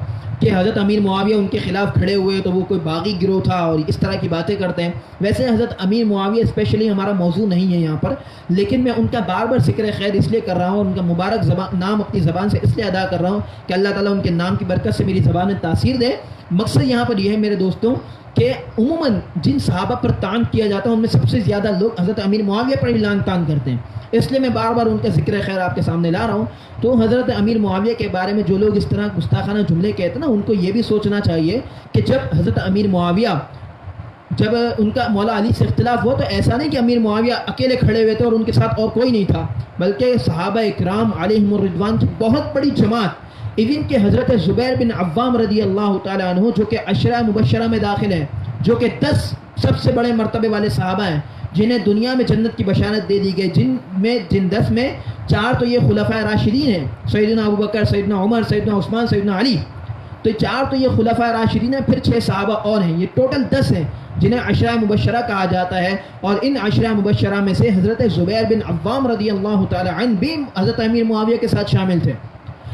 Speaker 1: کہ حضرت امیر معاویہ ان کے خلاف کھڑے ہوئے تو وہ کوئی باغی گروہ تھا اور اس طرح کی باتیں کرتے ہیں، ویسے حضرت امیر معاویہ اسپیشلی ہمارا موضوع نہیں ہے یہاں پر، لیکن میں ان کا بار بار ذکر خیر اس لیے کر رہا ہوں، ان کا مبارک نام اپنی زبان سے اس لیے ادا کر رہا ہوں کہ اللہ تعالیٰ ان کے نام کی برکت سے میری زبان میں تاثیر دے۔ مقصد یہاں پر یہ ہے میرے دوستوں کہ عموماً جن صحابہ پر تان کیا جاتا ہے ان میں سب سے زیادہ لوگ حضرت امیر معاویہ پر ہی لان تان کرتے ہیں، اس لیے میں بار بار ان کا ذکر خیر آپ کے سامنے لا رہا ہوں۔ تو حضرت امیر معاویہ کے بارے میں جو لوگ اس طرح گستاخانہ جملے کہتے ہیں نا، ان کو یہ بھی سوچنا چاہیے کہ جب حضرت امیر معاویہ جب ان کا مولا علی سے اختلاف ہوا تو ایسا نہیں کہ امیر معاویہ اکیلے کھڑے ہوئے تھے اور ان کے ساتھ اور کوئی نہیں تھا، بلکہ صحابہ اکرام علیہم الرضوان کی بہت بڑی جماعت، ایون کہ حضرت زبیر بن عوام رضی اللہ تعالیٰ عنہ جو کہ عشرہ مبشرہ میں داخل ہیں، جو کہ 10 سب سے بڑے مرتبے والے صحابہ ہیں جنہیں دنیا میں جنت کی بشارت دے دی گئی، جن 10 میں 4 تو یہ خلفائے راشدین ہیں، سیدنا ابوبکر، سیدنا عمر، سیدنا عثمان، سیدنا علی، تو 4 تو یہ خلفائے راشدین ہیں، پھر 6 صحابہ اور ہیں، یہ ٹوٹل 10 ہیں جنہیں عشرہ مبشرہ کہا جاتا ہے۔ اور ان عشرہ مبشرہ میں سے حضرت زبیر بن عوام رضی اللہ تعالی عنہ بھی حضرت امیر معاویہ کے ساتھ شامل تھے۔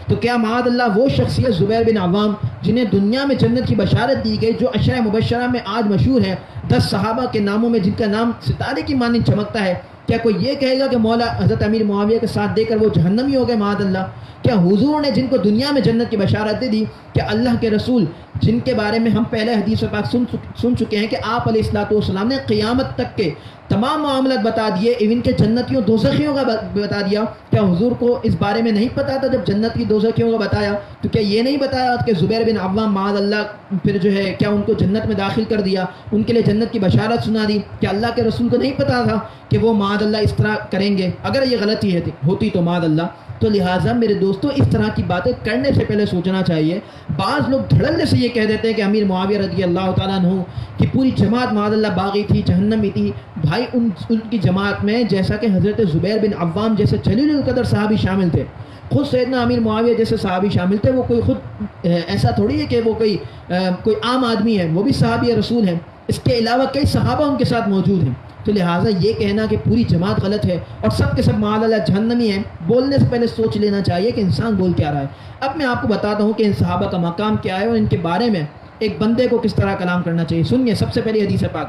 Speaker 1: تو کیا معاذ اللہ وہ شخصیت زبیر بن عوام جنہیں دنیا میں جنت کی بشارت دی گئی، جو عشرہ مبشرہ میں آج مشہور ہے، 10 صحابہ کے ناموں میں جن کا نام ستارے کی مانند چمکتا ہے، کیا کوئی یہ کہے گا کہ مولا حضرت امیر معاویہ کے ساتھ دے کر وہ جہنمی ہو گئے معاذ اللہ؟ کیا حضور نے جن کو دنیا میں جنت کی بشارت دے دی، کہ اللہ کے رسول جن کے بارے میں ہم پہلے حدیث پاک سن چکے ہیں کہ آپ علیہ الصلوۃ والسلام نے قیامت تک کے تمام معاملات بتا دیے، ایون کے جنتیوں دوزخیوں کا بتا دیا، کیا حضور کو اس بارے میں نہیں پتا تھا جب جنت کی دوزخیوں کا بتایا؟ تو کیا یہ نہیں بتایا کہ زبیر بن عوام معاذ اللہ پھر جو ہے کیا ان کو جنت میں داخل کر دیا، ان کے لیے جنت کی بشارت سنا دی؟ کہ اللہ کے رسول کو نہیں پتا تھا کہ وہ معاذ اللہ اس طرح کریں گے؟ اگر یہ غلطی ہوتی تو معاذ اللہ، تو لہٰذا میرے دوستوں اس طرح کی باتیں کرنے سے پہلے سوچنا چاہیے۔ بعض لوگ دھڑلے سے یہ کہہ دیتے ہیں کہ امیر معاویہ رضی اللہ تعالیٰ عنہ کی پوری جماعت معاذ اللہ باغی تھی، جہنمی تھی۔ بھائی ان کی جماعت میں جیسا کہ حضرت زبیر بن عوام جیسے جلیل القدر صحابی شامل تھے، خود سیدنا امیر معاویہ جیسے صحابی شامل تھے، وہ کوئی خود ایسا تھوڑی ہے کہ وہ کوئی عام آدمی ہے، وہ بھی صحابی رسول ہیں، اس کے علاوہ کئی صحابہ ان کے ساتھ موجود ہیں۔ تو لہٰذا یہ کہنا کہ پوری جماعت غلط ہے اور سب کے سب معاذ اللہ جہنمی ہیں، بولنے سے پہلے سوچ لینا چاہیے کہ انسان بول کیا رہا ہے۔ اب میں آپ کو بتاتا ہوں کہ ان صحابہ کا مقام کیا ہے اور ان کے بارے میں ایک بندے کو کس طرح کلام کرنا چاہیے۔ سنیے، سب سے پہلے حدیث پاک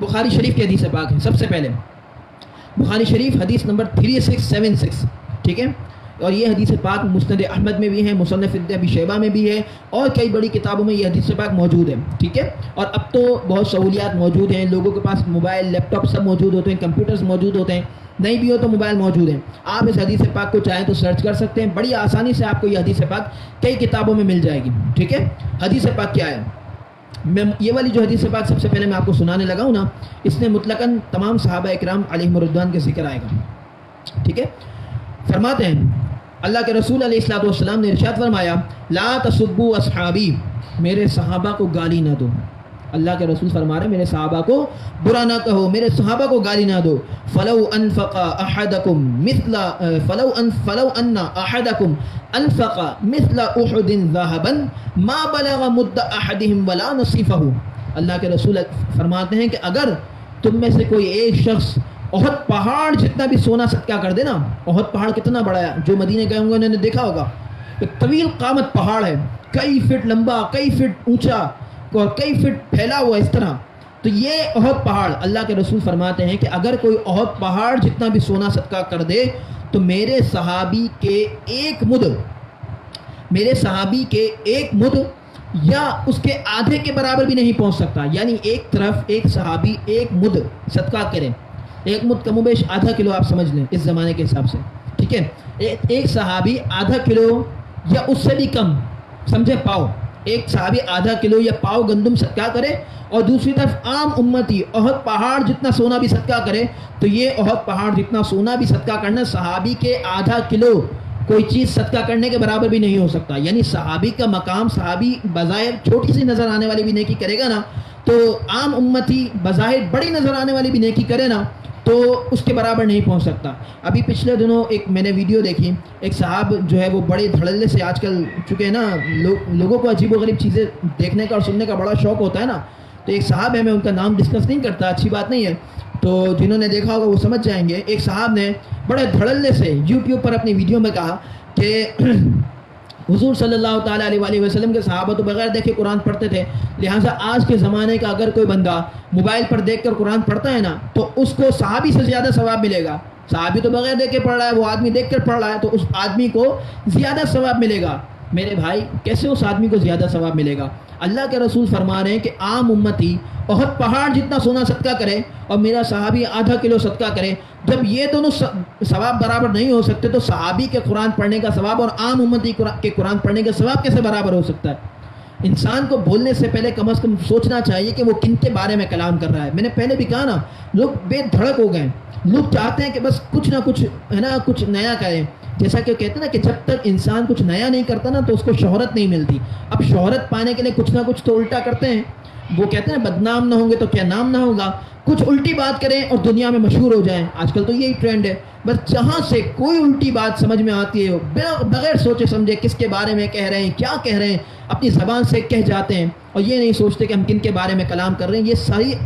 Speaker 1: بخاری شریف کی حدیث پاک ہے۔ سب سے پہلے بخاری شریف حدیث نمبر 3676، ٹھیک ہے، اور یہ حدیث پاک مسند احمد میں بھی ہے، مصنف ابی شیبہ میں بھی ہے، اور کئی بڑی کتابوں میں یہ حدیث پاک موجود ہے، ٹھیک ہے۔ اور اب تو بہت سہولیات موجود ہیں، لوگوں کے پاس موبائل، لیپ ٹاپ سب موجود ہوتے ہیں، کمپیوٹرز موجود ہوتے ہیں، نہیں بھی ہو تو موبائل موجود ہیں، آپ اس حدیث پاک کو چاہیں تو سرچ کر سکتے ہیں، بڑی آسانی سے آپ کو یہ حدیث پاک کئی کتابوں میں مل جائے گی، ٹھیک ہے۔ حدیث پاک کیا ہے؟ میں یہ والی جو حدیث پاک سب سے پہلے میں آپ کو سنانے لگا ہوں نا، اس میں مطلقاً تمام صحابہ اکرام علیہم الرضوان کا ذکر آئے گا، ٹھیک ہے۔ فرماتے ہیں اللہ کے رسول علیہ الصلوۃ والسلام نے ارشاد فرمایا، لا تسبوا اصحابی، میرے صحابہ کو گالی نہ دو۔ اللہ کے رسول فرما رہے ہیں میرے صحابہ کو برا نہ کہو، میرے صحابہ کو گالی نہ دو۔ فلو انفق احدکم مثل فلو ان احدکم انفق مثل احد ذهبا ما بلغ مد احدهم ولا نصفه۔ اللہ کے رسول فرماتے ہیں کہ اگر تم میں سے کوئی ایک شخص احد پہاڑ جتنا بھی سونا صدقہ کر دے نا، احد پہاڑ کتنا بڑا ہے، جو مدینے گئے ہوں گے انہوں نے دیکھا ہوگا، ایک طویل قامت پہاڑ ہے، کئی فٹ لمبا، کئی فٹ اونچا اور کئی فٹ پھیلا ہوا اس طرح، تو یہ احد پہاڑ، اللہ کے رسول فرماتے ہیں کہ اگر کوئی احد پہاڑ جتنا بھی سونا صدقہ کر دے تو میرے صحابی کے ایک مد یا اس کے آدھے کے برابر بھی نہیں پہنچ سکتا۔ یعنی ایک طرف ایک صحابی ایک مد صدقہ کرے، ایک مد کم و بیش آدھا کلو آپ سمجھ لیں اس زمانے کے حساب سے، ٹھیک ہے، ایک صحابی آدھا کلو یا اس سے بھی کم، سمجھے، پاؤ، ایک صحابی آدھا کلو یا پاؤ گندم صدقہ کرے، اور دوسری طرف عام امتی احد پہاڑ جتنا سونا بھی صدقہ کرے، تو یہ احد پہاڑ جتنا سونا بھی صدقہ کرنا صحابی کے آدھا کلو کوئی چیز صدقہ کرنے کے برابر بھی نہیں ہو سکتا۔ یعنی صحابی کا مقام، صحابی بظاہر چھوٹی سی نظر آنے والی بھی نیکی کرے گا نا، تو عام امتی بظاہر بڑی نظر آنے والی بھی نیکی کرے نا، تو اس کے برابر نہیں پہنچ سکتا۔ ابھی پچھلے دنوں ایک میں نے ویڈیو دیکھی، ایک صاحب جو ہے وہ بڑے دھڑلے سے، آج کل چونکہ نا لوگوں کو عجیب و غریب چیزیں دیکھنے کا اور سننے کا بڑا شوق ہوتا ہے نا، تو ایک صاحب ہے، میں ان کا نام ڈسکس نہیں کرتا، اچھی بات نہیں ہے، تو جنہوں نے دیکھا ہوگا وہ سمجھ جائیں گے۔ ایک صاحب نے بڑے دھڑلے سے یوٹیوب پر اپنی ویڈیو میں کہا کہ حضور صلی اللہ تعالیٰ علیہ وآلہ وسلم کے صحابہ تو بغیر دیکھے قرآن پڑھتے تھے، لہٰذا آج کے زمانے کا اگر کوئی بندہ موبائل پر دیکھ کر قرآن پڑھتا ہے نا تو اس کو صحابی سے زیادہ ثواب ملے گا۔ صحابی تو بغیر دیکھے پڑھ رہا ہے، وہ آدمی دیکھ کر پڑھ رہا ہے، تو اس آدمی کو زیادہ ثواب ملے گا۔ میرے بھائی کیسے اس آدمی کو زیادہ ثواب ملے گا؟ اللہ کے رسول فرما رہے ہیں کہ عام امتی احد پہاڑ جتنا سونا صدقہ کرے اور میرا صحابی آدھا کلو صدقہ کرے، جب یہ دونوں ثواب برابر نہیں ہو سکتے تو صحابی کے قرآن پڑھنے کا ثواب اور عام امتی کے قرآن پڑھنے کا ثواب کیسے برابر ہو سکتا ہے؟ انسان کو بولنے سے پہلے کم از کم سوچنا چاہیے کہ وہ کن کے بارے میں کلام کر رہا ہے۔ میں نے پہلے بھی کہا نا، لوگ بے دھڑک ہو گئے، لوگ چاہتے ہیں کہ بس کچھ نہ کچھ ہے نا، کچھ نیا کریں، جیسا کہ کہتے ہیں نا کہ جب تک انسان کچھ نیا نہیں کرتا نا تو اس کو شہرت نہیں ملتی۔ اب شہرت پانے کے لیے کچھ نہ کچھ تو الٹا کرتے ہیں، وہ کہتے ہیں بدنام نہ ہوں گے تو کیا نام نہ ہوگا، کچھ الٹی بات کریں اور دنیا میں مشہور ہو جائیں۔ آج کل تو یہی ٹرینڈ ہے، بس جہاں سے کوئی الٹی بات سمجھ میں آتی ہے بغیر سوچے سمجھے کس کے بارے میں کہہ رہے ہیں، کیا کہہ رہے ہیں، اپنی زبان سے کہہ جاتے ہیں اور یہ نہیں سوچتے کہ ہم کن کے بارے میں کلام کر رہے ہیں۔ یہ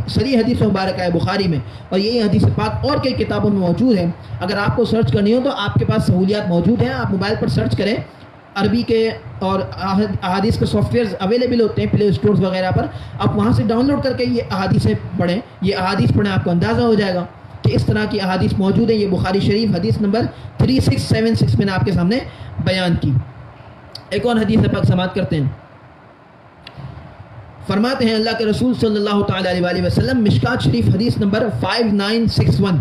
Speaker 1: صحیح حدیث مبارکہ ہے بخاری میں، اور یہی حدیث پاک اور کئی کتابوں میں موجود ہے۔ اگر آپ کو سرچ کرنی ہو تو آپ کے پاس سہولیات موجود ہیں، آپ موبائل پر سرچ کریں، عربی کے اور احادیث کے سافٹ ویئرز اویلیبل ہوتے ہیں پلے اسٹورز وغیرہ پر، آپ وہاں سے ڈاؤن لوڈ کر کے یہ احادیثیں پڑھیں، یہ احادیث پڑھیں، آپ کو اندازہ ہو جائے گا کہ اس طرح کی احادیث موجود ہیں۔ یہ بخاری شریف حدیث نمبر 3676 میں نے آپ کے سامنے بیان کی۔ ایک اور حدیث پاک سماعت کرتے ہیں، فرماتے ہیں اللہ کے رسول صلی اللہ تعالیٰ علیہ وآلہ وسلم، مشکات شریف حدیث نمبر 5961،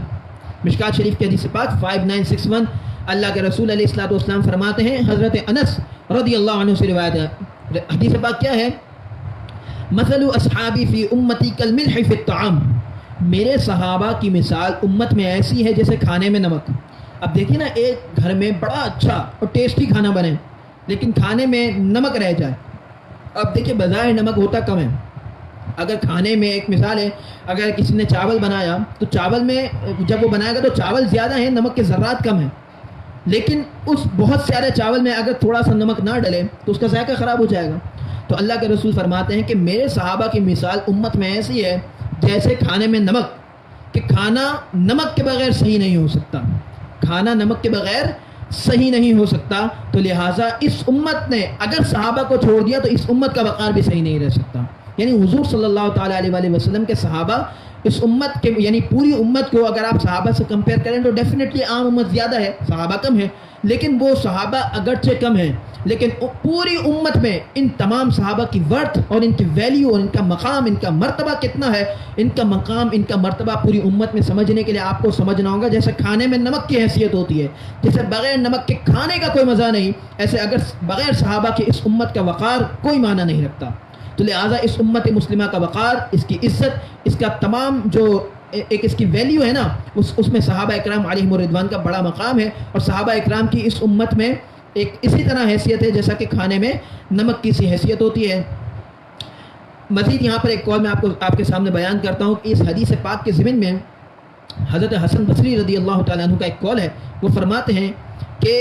Speaker 1: مشکات شریف کی حدیث پاک 5961، اللہ کے رسول علیہ الصلوۃ والسلام فرماتے ہیں، حضرت انس رضی اللہ عنہ سے روایت ہے، حدیث پاک کیا ہے؟ مثل اصحابی فی امتی کالملح فی الطعام، میرے صحابہ کی مثال امت میں ایسی ہے جیسے کھانے میں نمک۔ اب دیکھیے نا، ایک گھر میں بڑا اچھا اور ٹیسٹی کھانا بنے لیکن کھانے میں نمک رہ جائے۔ اب دیکھیے بظاہر نمک ہوتا کم ہے، اگر کھانے میں ایک مثال ہے، اگر کسی نے چاول بنایا تو چاول میں جب وہ بنائے گا تو چاول زیادہ ہیں، نمک کے ذرات کم ہیں، لیکن اس بہت سارے چاول میں اگر تھوڑا سا نمک نہ ڈلے تو اس کا ذائقہ خراب ہو جائے گا۔ تو اللہ کے رسول فرماتے ہیں کہ میرے صحابہ کی مثال امت میں ایسی ہے جیسے کھانے میں نمک، کہ کھانا نمک کے بغیر صحیح نہیں ہو سکتا، کھانا نمک کے بغیر صحیح نہیں ہو سکتا۔ تو لہٰذا اس امت نے اگر صحابہ کو چھوڑ دیا تو اس امت کا وقار بھی صحیح نہیں رہ سکتا۔ یعنی حضور صلی اللہ تعالیٰ علیہ وآلہ وسلم کے صحابہ اس امت کے، یعنی پوری امت کو اگر آپ صحابہ سے کمپیئر کریں تو ڈیفینیٹلی عام امت زیادہ ہے، صحابہ کم ہے، لیکن وہ صحابہ اگرچہ کم ہیں لیکن پوری امت میں ان تمام صحابہ کی ورتھ اور ان کی ویلیو اور ان کا مقام، ان کا مرتبہ کتنا ہے، ان کا مقام، ان کا مرتبہ پوری امت میں سمجھنے کے لیے آپ کو سمجھنا ہوگا جیسے کھانے میں نمک کی حیثیت ہوتی ہے، جیسے بغیر نمک کے کھانے کا کوئی مزہ نہیں، ایسے اگر بغیر صحابہ کے اس امت کا وقار کوئی معنی نہیں رکھتا۔ تو لہٰذا اس امت مسلمہ کا وقار، اس کی عزت، اس کا تمام جو ایک اس کی ویلیو ہے نا، اس میں صحابہ اکرام علیہم الرضوان کا بڑا مقام ہے، اور صحابہ اکرام کی اس امت میں ایک اسی طرح حیثیت ہے جیسا کہ کھانے میں نمک کی سی حیثیت ہوتی ہے۔ مزید یہاں پر ایک قول میں آپ کے سامنے بیان کرتا ہوں کہ اس حدیث پاک کے ضمن میں حضرت حسن بصری رضی اللہ تعالیٰ عنہ کا ایک قول ہے، وہ فرماتے ہیں کہ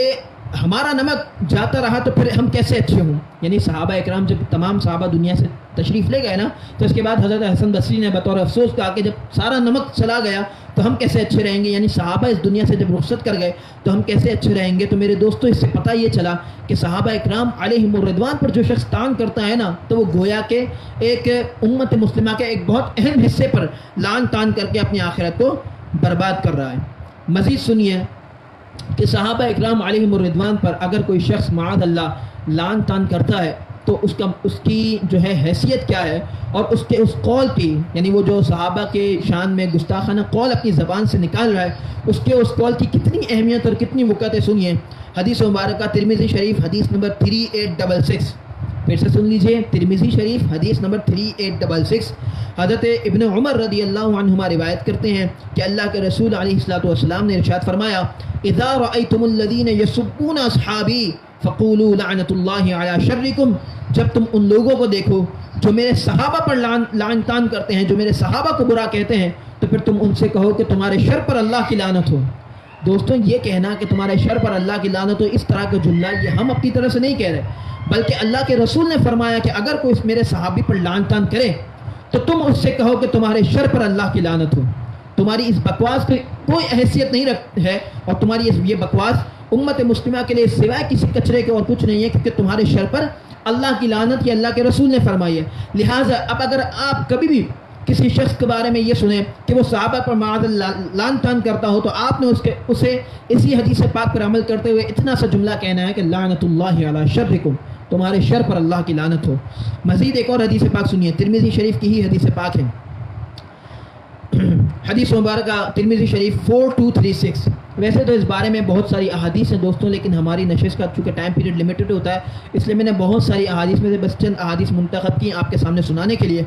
Speaker 1: ہمارا نمک جاتا رہا تو پھر ہم کیسے اچھے ہوں؟ یعنی صحابہ اکرام جب تمام صحابہ دنیا سے تشریف لے گئے نا، تو اس کے بعد حضرت حسن بصری نے بطور افسوس کہا کہ جب سارا نمک چلا گیا تو ہم کیسے اچھے رہیں گے؟ یعنی صحابہ اس دنیا سے جب رخصت کر گئے تو ہم کیسے اچھے رہیں گے؟ تو میرے دوستوں اس سے پتہ یہ چلا کہ صحابہ اکرام علیہم الرضوان پر جو شخص تان کرتا ہے نا، تو وہ گویا کہ ایک امت مسلمہ کے ایک بہت اہم حصے پر لان تان کر کے اپنی آخرت کو برباد کر رہا ہے۔ مزید سنیے کہ صحابہ اکرام علیہم الرضوان پر اگر کوئی شخص معاذ اللہ لان تان کرتا ہے تو اس کی جو ہے حیثیت کیا ہے، اور اس قول کی، یعنی وہ جو صحابہ کے شان میں گستاخانہ قول اپنی زبان سے نکال رہا ہے، اس قول کی کتنی اہمیت اور کتنی وقت ہے۔ سنیے حدیث مبارکہ ترمذی شریف حدیث نمبر 3866، پھر سے سن لیجئے، ترمذی شریف حدیث نمبر 3866، حضرت ابن عمر رضی اللہ عنہما روایت کرتے ہیں کہ اللہ کے رسول علیہ الصلوۃ والسلام نے ارشاد فرمایا، اذا رأيتم الذين يسبون اصحابی فقولوا لعنۃ اللہ علی شرکم، جب تم ان لوگوں کو دیکھو جو میرے صحابہ پر لعن تان کرتے ہیں، جو میرے صحابہ کو برا کہتے ہیں، تو پھر تم ان سے کہو کہ تمہارے شر پر اللہ کی لعنت ہو۔ دوستوں یہ کہنا کہ تمہارے شر پر اللہ کی لعنت ہو، اس طرح کا جملہ یہ ہم اپنی طرف سے نہیں کہہ رہے، بلکہ اللہ کے رسول نے فرمایا کہ اگر کوئی میرے صحابی پر لعن تان کرے تو تم اس سے کہو کہ تمہارے شر پر اللہ کی لعنت ہو۔ تمہاری اس بکواس کی کوئی حیثیت نہیں ہے، اور تمہاری یہ بکواس امت مسلمہ کے لیے سوائے کسی کچرے کے اور کچھ نہیں ہے، کیونکہ تمہارے شر پر اللہ کی لعنت یہ اللہ کے رسول نے فرمائی ہے۔ لہٰذا اب اگر آپ کبھی بھی کسی شخص کے بارے میں یہ سنیں کہ وہ صحابہ پر معاذ اللہ لعن تان کرتا ہو، تو آپ نے اسے اسی حدیث پاک پر عمل کرتے ہوئے اتنا سا جملہ کہنا ہے کہ لعنت اللہ علی شرکم، تمہارے شر پر اللہ کی لعنت ہو۔ مزید ایک اور حدیث پاک سنیے، ترمذی شریف کی ہی حدیث پاک ہے، حدیث مبارکہ ترمذی شریف 4236۔ ویسے تو اس بارے میں بہت ساری احادیث ہیں دوستوں، لیکن ہماری نشست کا چونکہ ٹائم پیریڈ لمیٹڈ ہوتا ہے، اس لیے میں نے بہت ساری احادیث میں سے بس چند احادیث منتخب کی آپ کے سامنے سنانے کے لیے۔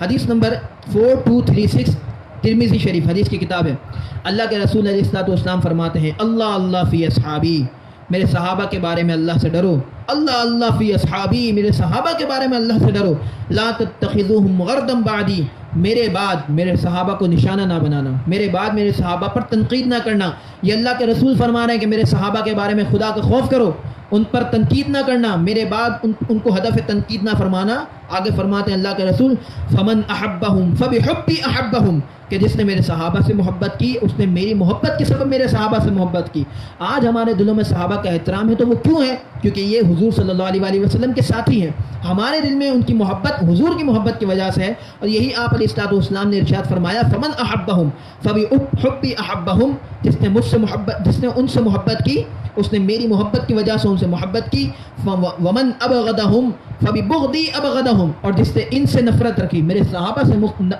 Speaker 1: حدیث نمبر 4236 ترمذی شریف حدیث کی کتاب ہے۔ اللہ کے رسول علیہ الصلوۃ والسلام فرماتے ہیں، اللہ اللہ فی اصحابی، میرے صحابہ کے بارے میں اللہ سے ڈرو، اللہ اللہ فی اصحابی، میرے صحابہ کے بارے میں اللہ سے ڈرو، لا تتخذوہم غرضا بعدی، میرے بعد میرے صحابہ کو نشانہ نہ بنانا، میرے بعد میرے صحابہ پر تنقید نہ کرنا۔ یہ اللہ کے رسول فرما رہے ہیں کہ میرے صحابہ کے بارے میں خدا کا خوف کرو، ان پر تنقید نہ کرنا، میرے بعد ان کو ہدف تنقید نہ فرمانا۔ آگے فرماتے ہیں اللہ کے رسول فمن احبہم فبحبی احبہم، کہ جس نے میرے صحابہ سے محبت کی اس نے میری محبت کے سبب میرے صحابہ سے محبت کی۔ آج ہمارے دلوں میں صحابہ کا احترام ہے تو وہ کیوں ہے؟ کیونکہ یہ حضور صلی اللہ علیہ وآلہ وسلم کے ساتھی ہیں۔ ہمارے دل میں ان کی محبت حضور کی محبت کی وجہ سے ہے، اور یہی آپ علیہ الصلوۃ والسلام نے ارشاد فرمایا فمن احبہم فبحبی احبہم، جس نے ان سے محبت کی اس نے میری محبت کی وجہ سے ان سے محبت کی۔ ومن ابغضہم فببغضی ابغضہم، اور جس نے ان سے نفرت رکھی، میرے صحابہ سے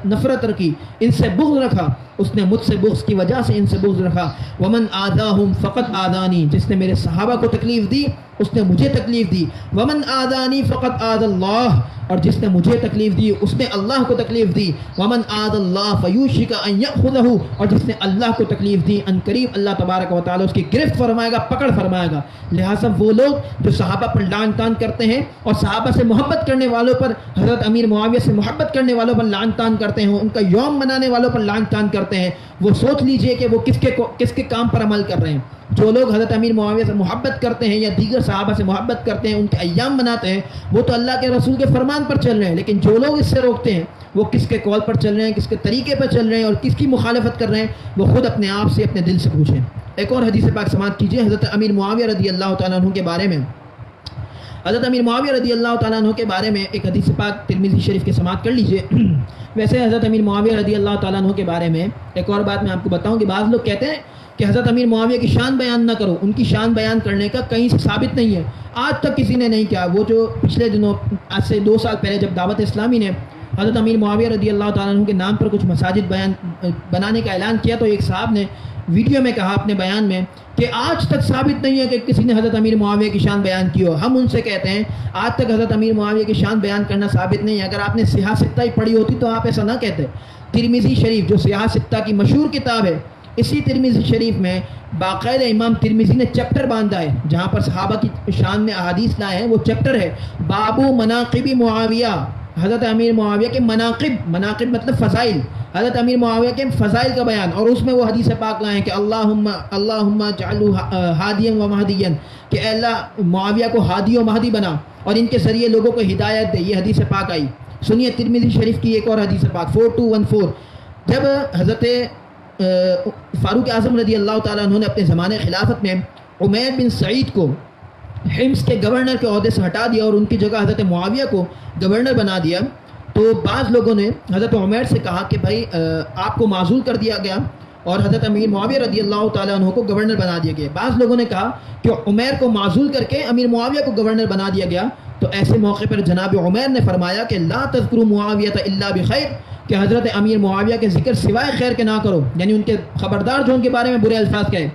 Speaker 1: نفرت رکھی، ان سے بغض رکھا، اس نے مجھ سے بغض کی وجہ سے ان سے بغض رکھا۔ ومن آذاہم فقط آذانی، جس نے میرے صحابہ کو تکلیف دی اس نے مجھے تکلیف دی۔ ومن آذانی فقط آذى اللہ، اور جس نے مجھے تکلیف دی اس نے اللہ کو تکلیف دی۔ ومن آذى اللہ فیوشک ان یأخذہ، اور جس نے اللہ کو تکلیف دی ان قریب اللہ تبارک و تعالیٰ اس کی گرفت فرمائے گا، پکڑ فرمائے گا۔ لہٰذا وہ لوگ جو صحابہ پر لعن طعن کرتے ہیں اور صحابہ سے محبت کرنے والوں پر، حضرت امیر معاویہ سے محبت کرنے والوں پر لعن طعن کرتے ہیں، ان کا یوم منانے والوں پر لعن طعن کرتے ہیں، وہ سوچ لیجئے کہ وہ کس کے کام پر عمل کر رہے ہیں۔ جو لوگ حضرت امیر معاویہ سے محبت کرتے ہیں یا دیگر صحابہ سے محبت کرتے ہیں، ان کے ایام مناتے ہیں، وہ تو اللہ کے رسول کے فرمان پر چل رہے ہیں، لیکن جو لوگ اس سے روکتے ہیں وہ کس کے قول پر چل رہے ہیں، کس کے طریقے پر چل رہے ہیں اور کس کی مخالفت کر رہے ہیں، وہ خود اپنے آپ سے اپنے دل سے پوچھیں۔ ایک اور حدیث پاک سماعت کیجیے حضرت امیر معاویہ رضی اللہ تعالیٰ عنہ کے بارے میں۔ حضرت امیر معاویہ رضی اللہ تعالیٰ عنہ کے بارے میں ایک حدیث پاک ترمذی شریف کے سماعت کر لیجئے۔ ویسے حضرت امیر معاویہ رضی اللہ تعالیٰ عنہ کے بارے میں ایک اور بات میں آپ کو بتاؤں کہ بعض لوگ کہتے ہیں کہ حضرت امیر معاویہ کی شان بیان نہ کرو، ان کی شان بیان کرنے کا کہیں سے ثابت نہیں ہے، آج تک کسی نے نہیں کیا۔ وہ جو پچھلے دنوں آج سے 2 سال پہلے جب دعوت اسلامی نے حضرت امیر معاویہ رضی اللہ تعالیٰ عنہ کے نام پر کچھ مساجد بنانے کا اعلان کیا تو ایک صاحب نے ویڈیو میں کہا اپنے بیان میں کہ آج تک ثابت نہیں ہے کہ کسی نے حضرت امیر معاویہ کی شان بیان کی ہو۔ ہم ان سے کہتے ہیں آج تک حضرت امیر معاویہ کی شان بیان کرنا ثابت نہیں ہے۔ اگر آپ نے سیاہ ستہ ہی پڑھی ہوتی تو آپ ایسا نہ کہتے۔ ترمذی شریف جو سیاہ ستہ کی مشہور کتاب ہے، اسی ترمذی شریف میں باقاعدہ امام ترمذی نے چیپٹر باندھا ہے جہاں پر صحابہ کی شان میں احادیث لائے ہیں۔ وہ چیپٹر ہے بابو مناقب معاویہ، حضرت امیر معاویہ کے مناقب مطلب فضائل، حضرت امیر معاویہ کے فضائل کا بیان، اور اس میں وہ حدیث پاک لائے ہیں کہ اللہم اجعلہ ہادیا و مہدیا، کہ اے اللہ معاویہ کو ہادی و مہدی بنا اور ان کے ذریعے لوگوں کو ہدایت دے۔ یہ حدیث پاک آئی۔ سنیے ترمذی شریف کی ایک اور حدیث پاک 4214، جب حضرت فاروق اعظم رضی اللہ تعالیٰ عنہ نے اپنے زمانے خلافت میں عمیر بن سعید کو حمص کے گورنر کے عہدے سے ہٹا دیا اور ان کی جگہ حضرت معاویہ کو گورنر بنا دیا، تو بعض لوگوں نے حضرت عمیر سے کہا کہ بھائی آپ کو معزول کر دیا گیا اور حضرت امیر معاویہ رضی اللہ تعالیٰ عنہ کو گورنر بنا دیا گیا۔ بعض لوگوں نے کہا کہ عمیر کو معزول کر کے امیر معاویہ کو گورنر بنا دیا گیا، تو ایسے موقع پر جناب عمیر نے فرمایا کہ لا تذکروا معاویہ الا بخیر، کہ حضرت امیر معاویہ کے ذکر سوائے خیر کے نہ کرو، یعنی ان کے خبردار جو ان کے بارے میں برے الفاظ کہے،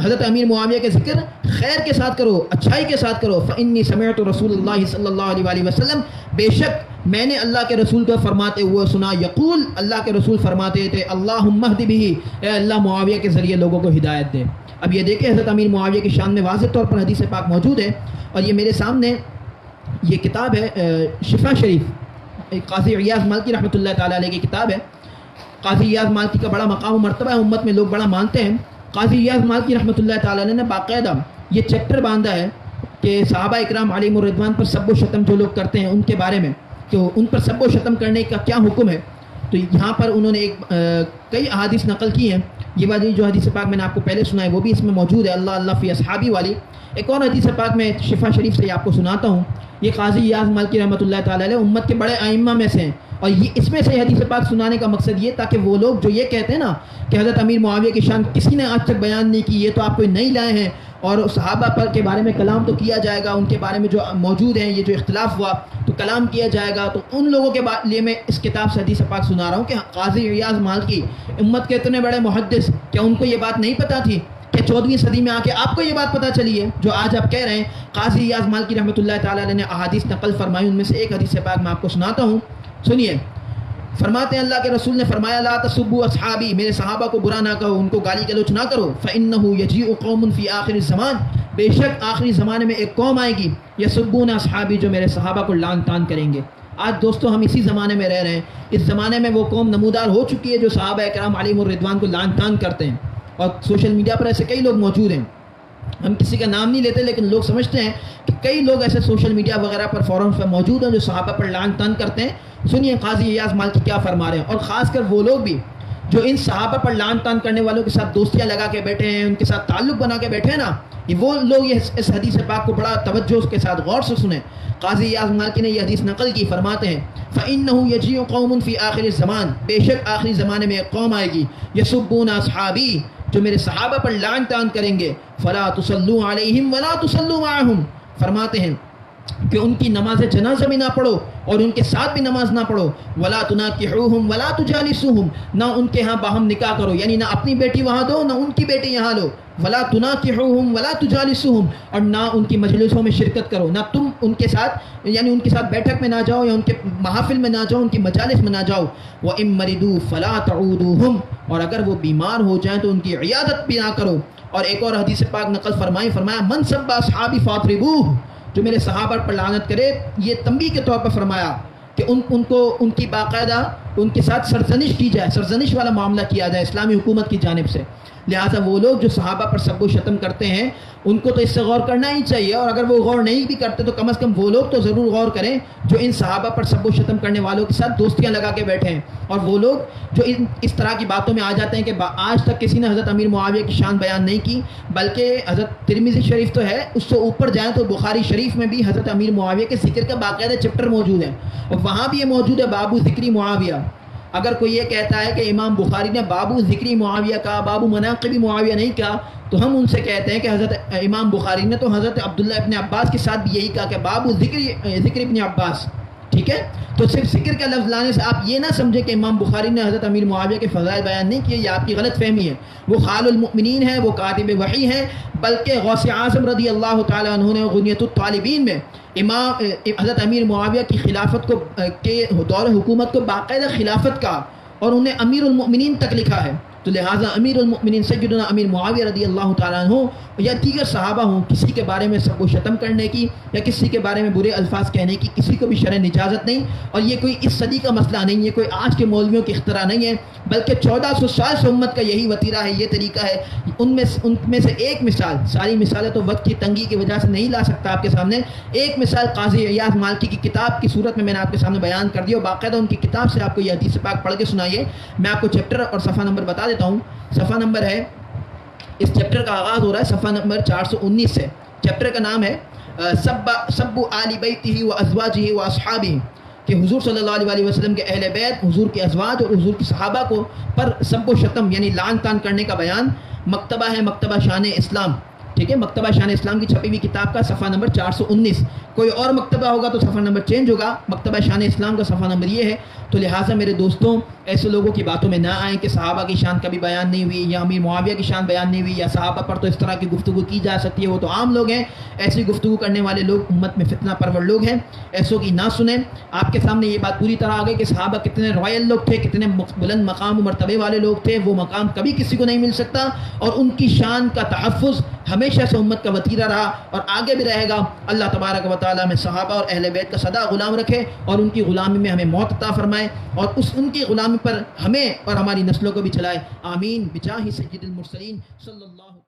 Speaker 1: حضرت امیر معاویہ کے ذکر خیر کے ساتھ کرو، اچھائی کے ساتھ کرو۔ فإنی سمعت رسول اللہ صلی اللہ علیہ وآلہ وسلم، بے شک میں نے اللہ کے رسول کو فرماتے ہوئے سنا، یقول، اللہ کے رسول فرماتے تھے اللہم اہد بہ، اے اللہ معاویہ کے ذریعے لوگوں کو ہدایت دے۔ اب یہ دیکھیں حضرت امیر معاویہ کی شان میں واضح طور پر حدیث پاک موجود ہے، اور یہ میرے سامنے یہ کتاب ہے شفا شریف، قاضی عیاض مالکی رحمۃ اللہ تعالیٰ علیہ کی کتاب ہے۔ قاضی عیاض مالکی کا بڑا مقام و مرتبہ ہے، امت میں لوگ بڑا مانتے ہیں۔ قاضی عیاض مالکی رحمۃ اللہ تعالیٰ علیہ نے باقاعدہ یہ چیپٹر باندھا ہے کہ صحابہ اکرام علیہم الرضوان پر سب و شتم جو لوگ کرتے ہیں ان کے بارے میں، تو ان پر سب و شتم کرنے کا کیا حکم ہے۔ تو یہاں پر انہوں نے کئی احادیث نقل کی ہیں، یہ والی جو حدیث پاک میں نے آپ کو پہلے سنا ہے وہ بھی اس میں موجود ہے، اللہ اللہ فی اصحابی والی۔ ایک اور حدیث پاک میں شفا شریف سے آپ کو سناتا ہوں، یہ قاضی عیاض مالکی رحمۃ اللہ تعالیٰ علیہ امت کے بڑے ائمہ میں سے ہیں، اور یہ اس میں سے حدیث پاک سنانے کا مقصد یہ تاکہ وہ لوگ جو یہ کہتے ہیں نا کہ حضرت امیر معاویہ کی شان کسی نے آج تک بیان نہیں کی، یہ تو آپ کوئی نہیں لائے ہیں، اور صحابہ پر کے بارے میں کلام تو کیا جائے گا، ان کے بارے میں جو موجود ہیں یہ جو اختلاف ہوا تو کلام کیا جائے گا، تو ان لوگوں کے لیے میں اس کتاب سے حدیث پاک سنا رہا ہوں کہ قاضی عیاض مالکی امت کے اتنے بڑے محدث، کیا ان کو یہ بات نہیں پتہ تھی کہ 14ویں صدی میں آ کے آپ کو یہ بات پتہ چلی ہے جو آج آپ کہہ رہے ہیں۔ قاضی عیاض مالکی رحمۃ اللہ تعالیٰ علیہ نے احادیث نقل فرمائی، ان میں سے ایک حدیث پاک میں آپ کو سناتا ہوں، سنیے۔ فرماتے ہیں اللہ کے رسول نے فرمایا لا تسبوا اصحابی، میرے صحابہ کو برا نہ کہو، ان کو گالی گلوچ نہ کرو، فإنه يجيء قوم في آخر الزمان، بے شک آخری زمانے میں ایک قوم آئے گی یسبون اصحابی، جو میرے صحابہ کو لعن طعن کریں گے۔ آج دوستو ہم اسی زمانے میں رہ رہے ہیں، اس زمانے میں وہ قوم نمودار ہو چکی ہے جو صحابہ کرام علیہم الرضوان کو لعن طعن کرتے ہیں، اور سوشل میڈیا پر ایسے کئی لوگ موجود ہیں۔ ہم کسی کا نام نہیں لیتے، لیکن لوگ سمجھتے ہیں کہ کئی لوگ ایسے سوشل میڈیا وغیرہ پر فورums پر موجود ہیں جو صحابہ پر لعن طعن کرتے ہیں۔ سنیے قاضی ایاز مالکی کیا فرما رہے ہیں، اور خاص کر وہ لوگ بھی جو ان صحابہ پر لعن طعن کرنے والوں کے ساتھ دوستیاں لگا کے بیٹھے ہیں، ان کے ساتھ تعلق بنا کے بیٹھے ہیں نا، یہ وہ لوگ اس حدیث پاک کو بڑا توجہ کے ساتھ غور سے سنیں۔ قاضی ایاز مالکی نے یہ حدیث نقل کی، فرماتے ہیں فَإِنَّهُ يَجِيءُ قَوْمٌ فِي آخِرِ الزَّمَانِ، بے شک آخری زمانے میں ایک قوم آئے گی، يَسُبُّونَ أَصْحَابِي، جو میرے صحابہ پر لعن طعن کریں گے، فَلَا تُصَلُّوا عَلَيْهِمْ وَلَا تُصَلُّوا مَعَهُمْ، فرماتے ہیں کہ ان کی نماز جنازہ بھی نہ پڑھو اور ان کے ساتھ بھی نماز نہ پڑھو، وَلَا تُنَاكِحُوهُمْ وَلَا تُجَالِسُوهُمْ، نہ ان کے ہاں باہم نکاح کرو، یعنی نہ اپنی بیٹی وہاں دو نہ ان کی بیٹی یہاں لو، وَلَا تُنَاكِحُوهُمْ وَلَا تُجَالِسُوهُمْ، اور نہ ان کی مجلسوں میں شرکت کرو، نہ تم ان کے ساتھ یعنی ان کے ساتھ بیٹھک میں نہ جاؤ یا ان کے محافل میں نہ جاؤ، ان کی مجالس میں نہ جاؤ، وَإِن مَرِضُوا فَلَا تَعُودُوهُمْ، اور اگر وہ بیمار ہو جائیں تو ان کی عیادت بھی نہ کرو۔ اور ایک اور حدیث پاک نقل فرمایا مَن سَبَّ أَصْحَابِي فَاضْرِبُوهُ، جو میرے صحابہ پر لعنت کرے، یہ تنبیہ کے طور پر فرمایا کہ ان کی باقاعدہ ان کے ساتھ سرزنش کی جائے، سرزنش والا معاملہ کیا جائے اسلامی حکومت کی جانب سے۔ لہٰذا وہ لوگ جو صحابہ پر سب و شتم کرتے ہیں ان کو تو اس سے غور کرنا ہی چاہیے، اور اگر وہ غور نہیں بھی کرتے تو کم از کم وہ لوگ تو ضرور غور کریں جو ان صحابہ پر سب و شتم کرنے والوں کے ساتھ دوستیاں لگا کے بیٹھے ہیں، اور وہ لوگ جو اس طرح کی باتوں میں آ جاتے ہیں کہ آج تک کسی نے حضرت امیر معاویہ کی شان بیان نہیں کی، بلکہ حضرت ترمذی شریف تو ہے، اس سے اوپر جائیں تو بخاری شریف میں بھی حضرت امیر معاویہ کے ذکر کا باقاعدہ چیپٹر موجود ہے، اور وہاں بھی یہ موجود ہے بابو ذکری معاویہ۔ اگر کوئی یہ کہتا ہے کہ امام بخاری نے بابو ذکری معاویہ کہا، بابو مناقب معاویہ نہیں کہا، تو ہم ان سے کہتے ہیں کہ حضرت امام بخاری نے تو حضرت عبداللہ ابن عباس کے ساتھ بھی یہی کہا کہ بابو ذکر ابن عباس، ٹھیک ہے؟ تو صرف ذکر کا لفظ لانے سے آپ یہ نہ سمجھیں کہ امام بخاری نے حضرت امیر معاویہ کے فضائل بیان نہیں کیے، یہ آپ کی غلط فہمی ہے۔ وہ خال المؤمنین ہیں، وہ کاتب وحی ہیں، بلکہ غوث اعظم رضی اللہ تعالیٰ عنہ نے غنیۃ الطالبین میں حضرت امیر معاویہ کی خلافت کو کے دور حکومت کو باقاعدہ خلافت کا اور انہیں امیر المؤمنین تک لکھا ہے۔ تو لہٰذا امیر المؤمنین سیدنا امیر معاویہ رضی اللہ تعالیٰ عنہ یا دیگر صحابہ ہوں، کسی کے بارے میں سب و شتم کرنے کی یا کسی کے بارے میں برے الفاظ کہنے کی کسی کو بھی شرعاً اجازت نہیں، اور یہ کوئی اس صدی کا مسئلہ نہیں، یہ کوئی آج کے مولویوں کی اختراع نہیں ہے، بلکہ 1400 سال سے امت کا یہی وتیرہ ہے، یہ طریقہ ہے۔ ان میں سے ایک مثال، ساری مثالیں تو وقت کی تنگی کی وجہ سے نہیں لا سکتا آپ کے سامنے، ایک مثال قاضی ایاز مالکی کی کتاب کی صورت میں نے آپ کے سامنے بیان کر دی، اور باقاعدہ ان کی کتاب سے آپ کو یہ حدیث پاک پڑھ کے سنائیے۔ میں آپ کو چیپٹر اور صفحہ نمبر بتا دیتا ہوں۔ صفحہ نمبر ہے، اس چیپٹر کا آغاز ہو رہا ہے صفحہ نمبر 419 سے۔ چیپٹر کا نام ہے سب آل بیتہ و ازواجہ و اصحابہ، کہ حضور صلی اللہ علیہ وسلم کے اہل بیت، حضور کے ازواج اور حضور کے صحابہ کو پر سب و شتم یعنی لعن طعن کرنے کا بیان۔ مکتبہ ہے مکتبہ شان اسلام، ٹھیک ہے، مکتبہ شان اسلام کی چھپی ہوئی کتاب کا صفحہ نمبر 419۔ کوئی اور مکتبہ ہوگا تو صفحہ نمبر چینج ہوگا، مکتبہ شان اسلام کا صفحہ نمبر یہ ہے۔ تو لہٰذا میرے دوستوں، ایسے لوگوں کی باتوں میں نہ آئیں کہ صحابہ کی شان کبھی بیان نہیں ہوئی، یا امیر معاویہ کی شان بیان نہیں ہوئی، یا صحابہ پر تو اس طرح کی گفتگو کی جا سکتی ہے، وہ تو عام لوگ ہیں۔ ایسی گفتگو کرنے والے لوگ امت میں فتنہ پرور لوگ ہیں، ایسوں کی نہ سنیں۔ آپ کے سامنے یہ بات پوری طرح آ گئی کہ صحابہ کتنے رائل لوگ تھے، کتنے بلند مقام و مرتبے والے لوگ تھے، وہ مقام کبھی کسی کو نہیں مل سکتا، اور ان کی شان کا تحفظ ہمیشہ سے امت کا وتیرہ رہا اور آگے بھی رہے گا۔ اللہ تبارک و تعالیٰ میں صحابہ اور اہل بیت کا سدا غلام رکھے، اور ان کی غلامی میں ہمیں موت عطا فرمائے، اور ان کی غلامی پر ہمیں اور ہماری نسلوں کو بھی چلائے، آمین بجاہ سید المرسلین صلی اللہ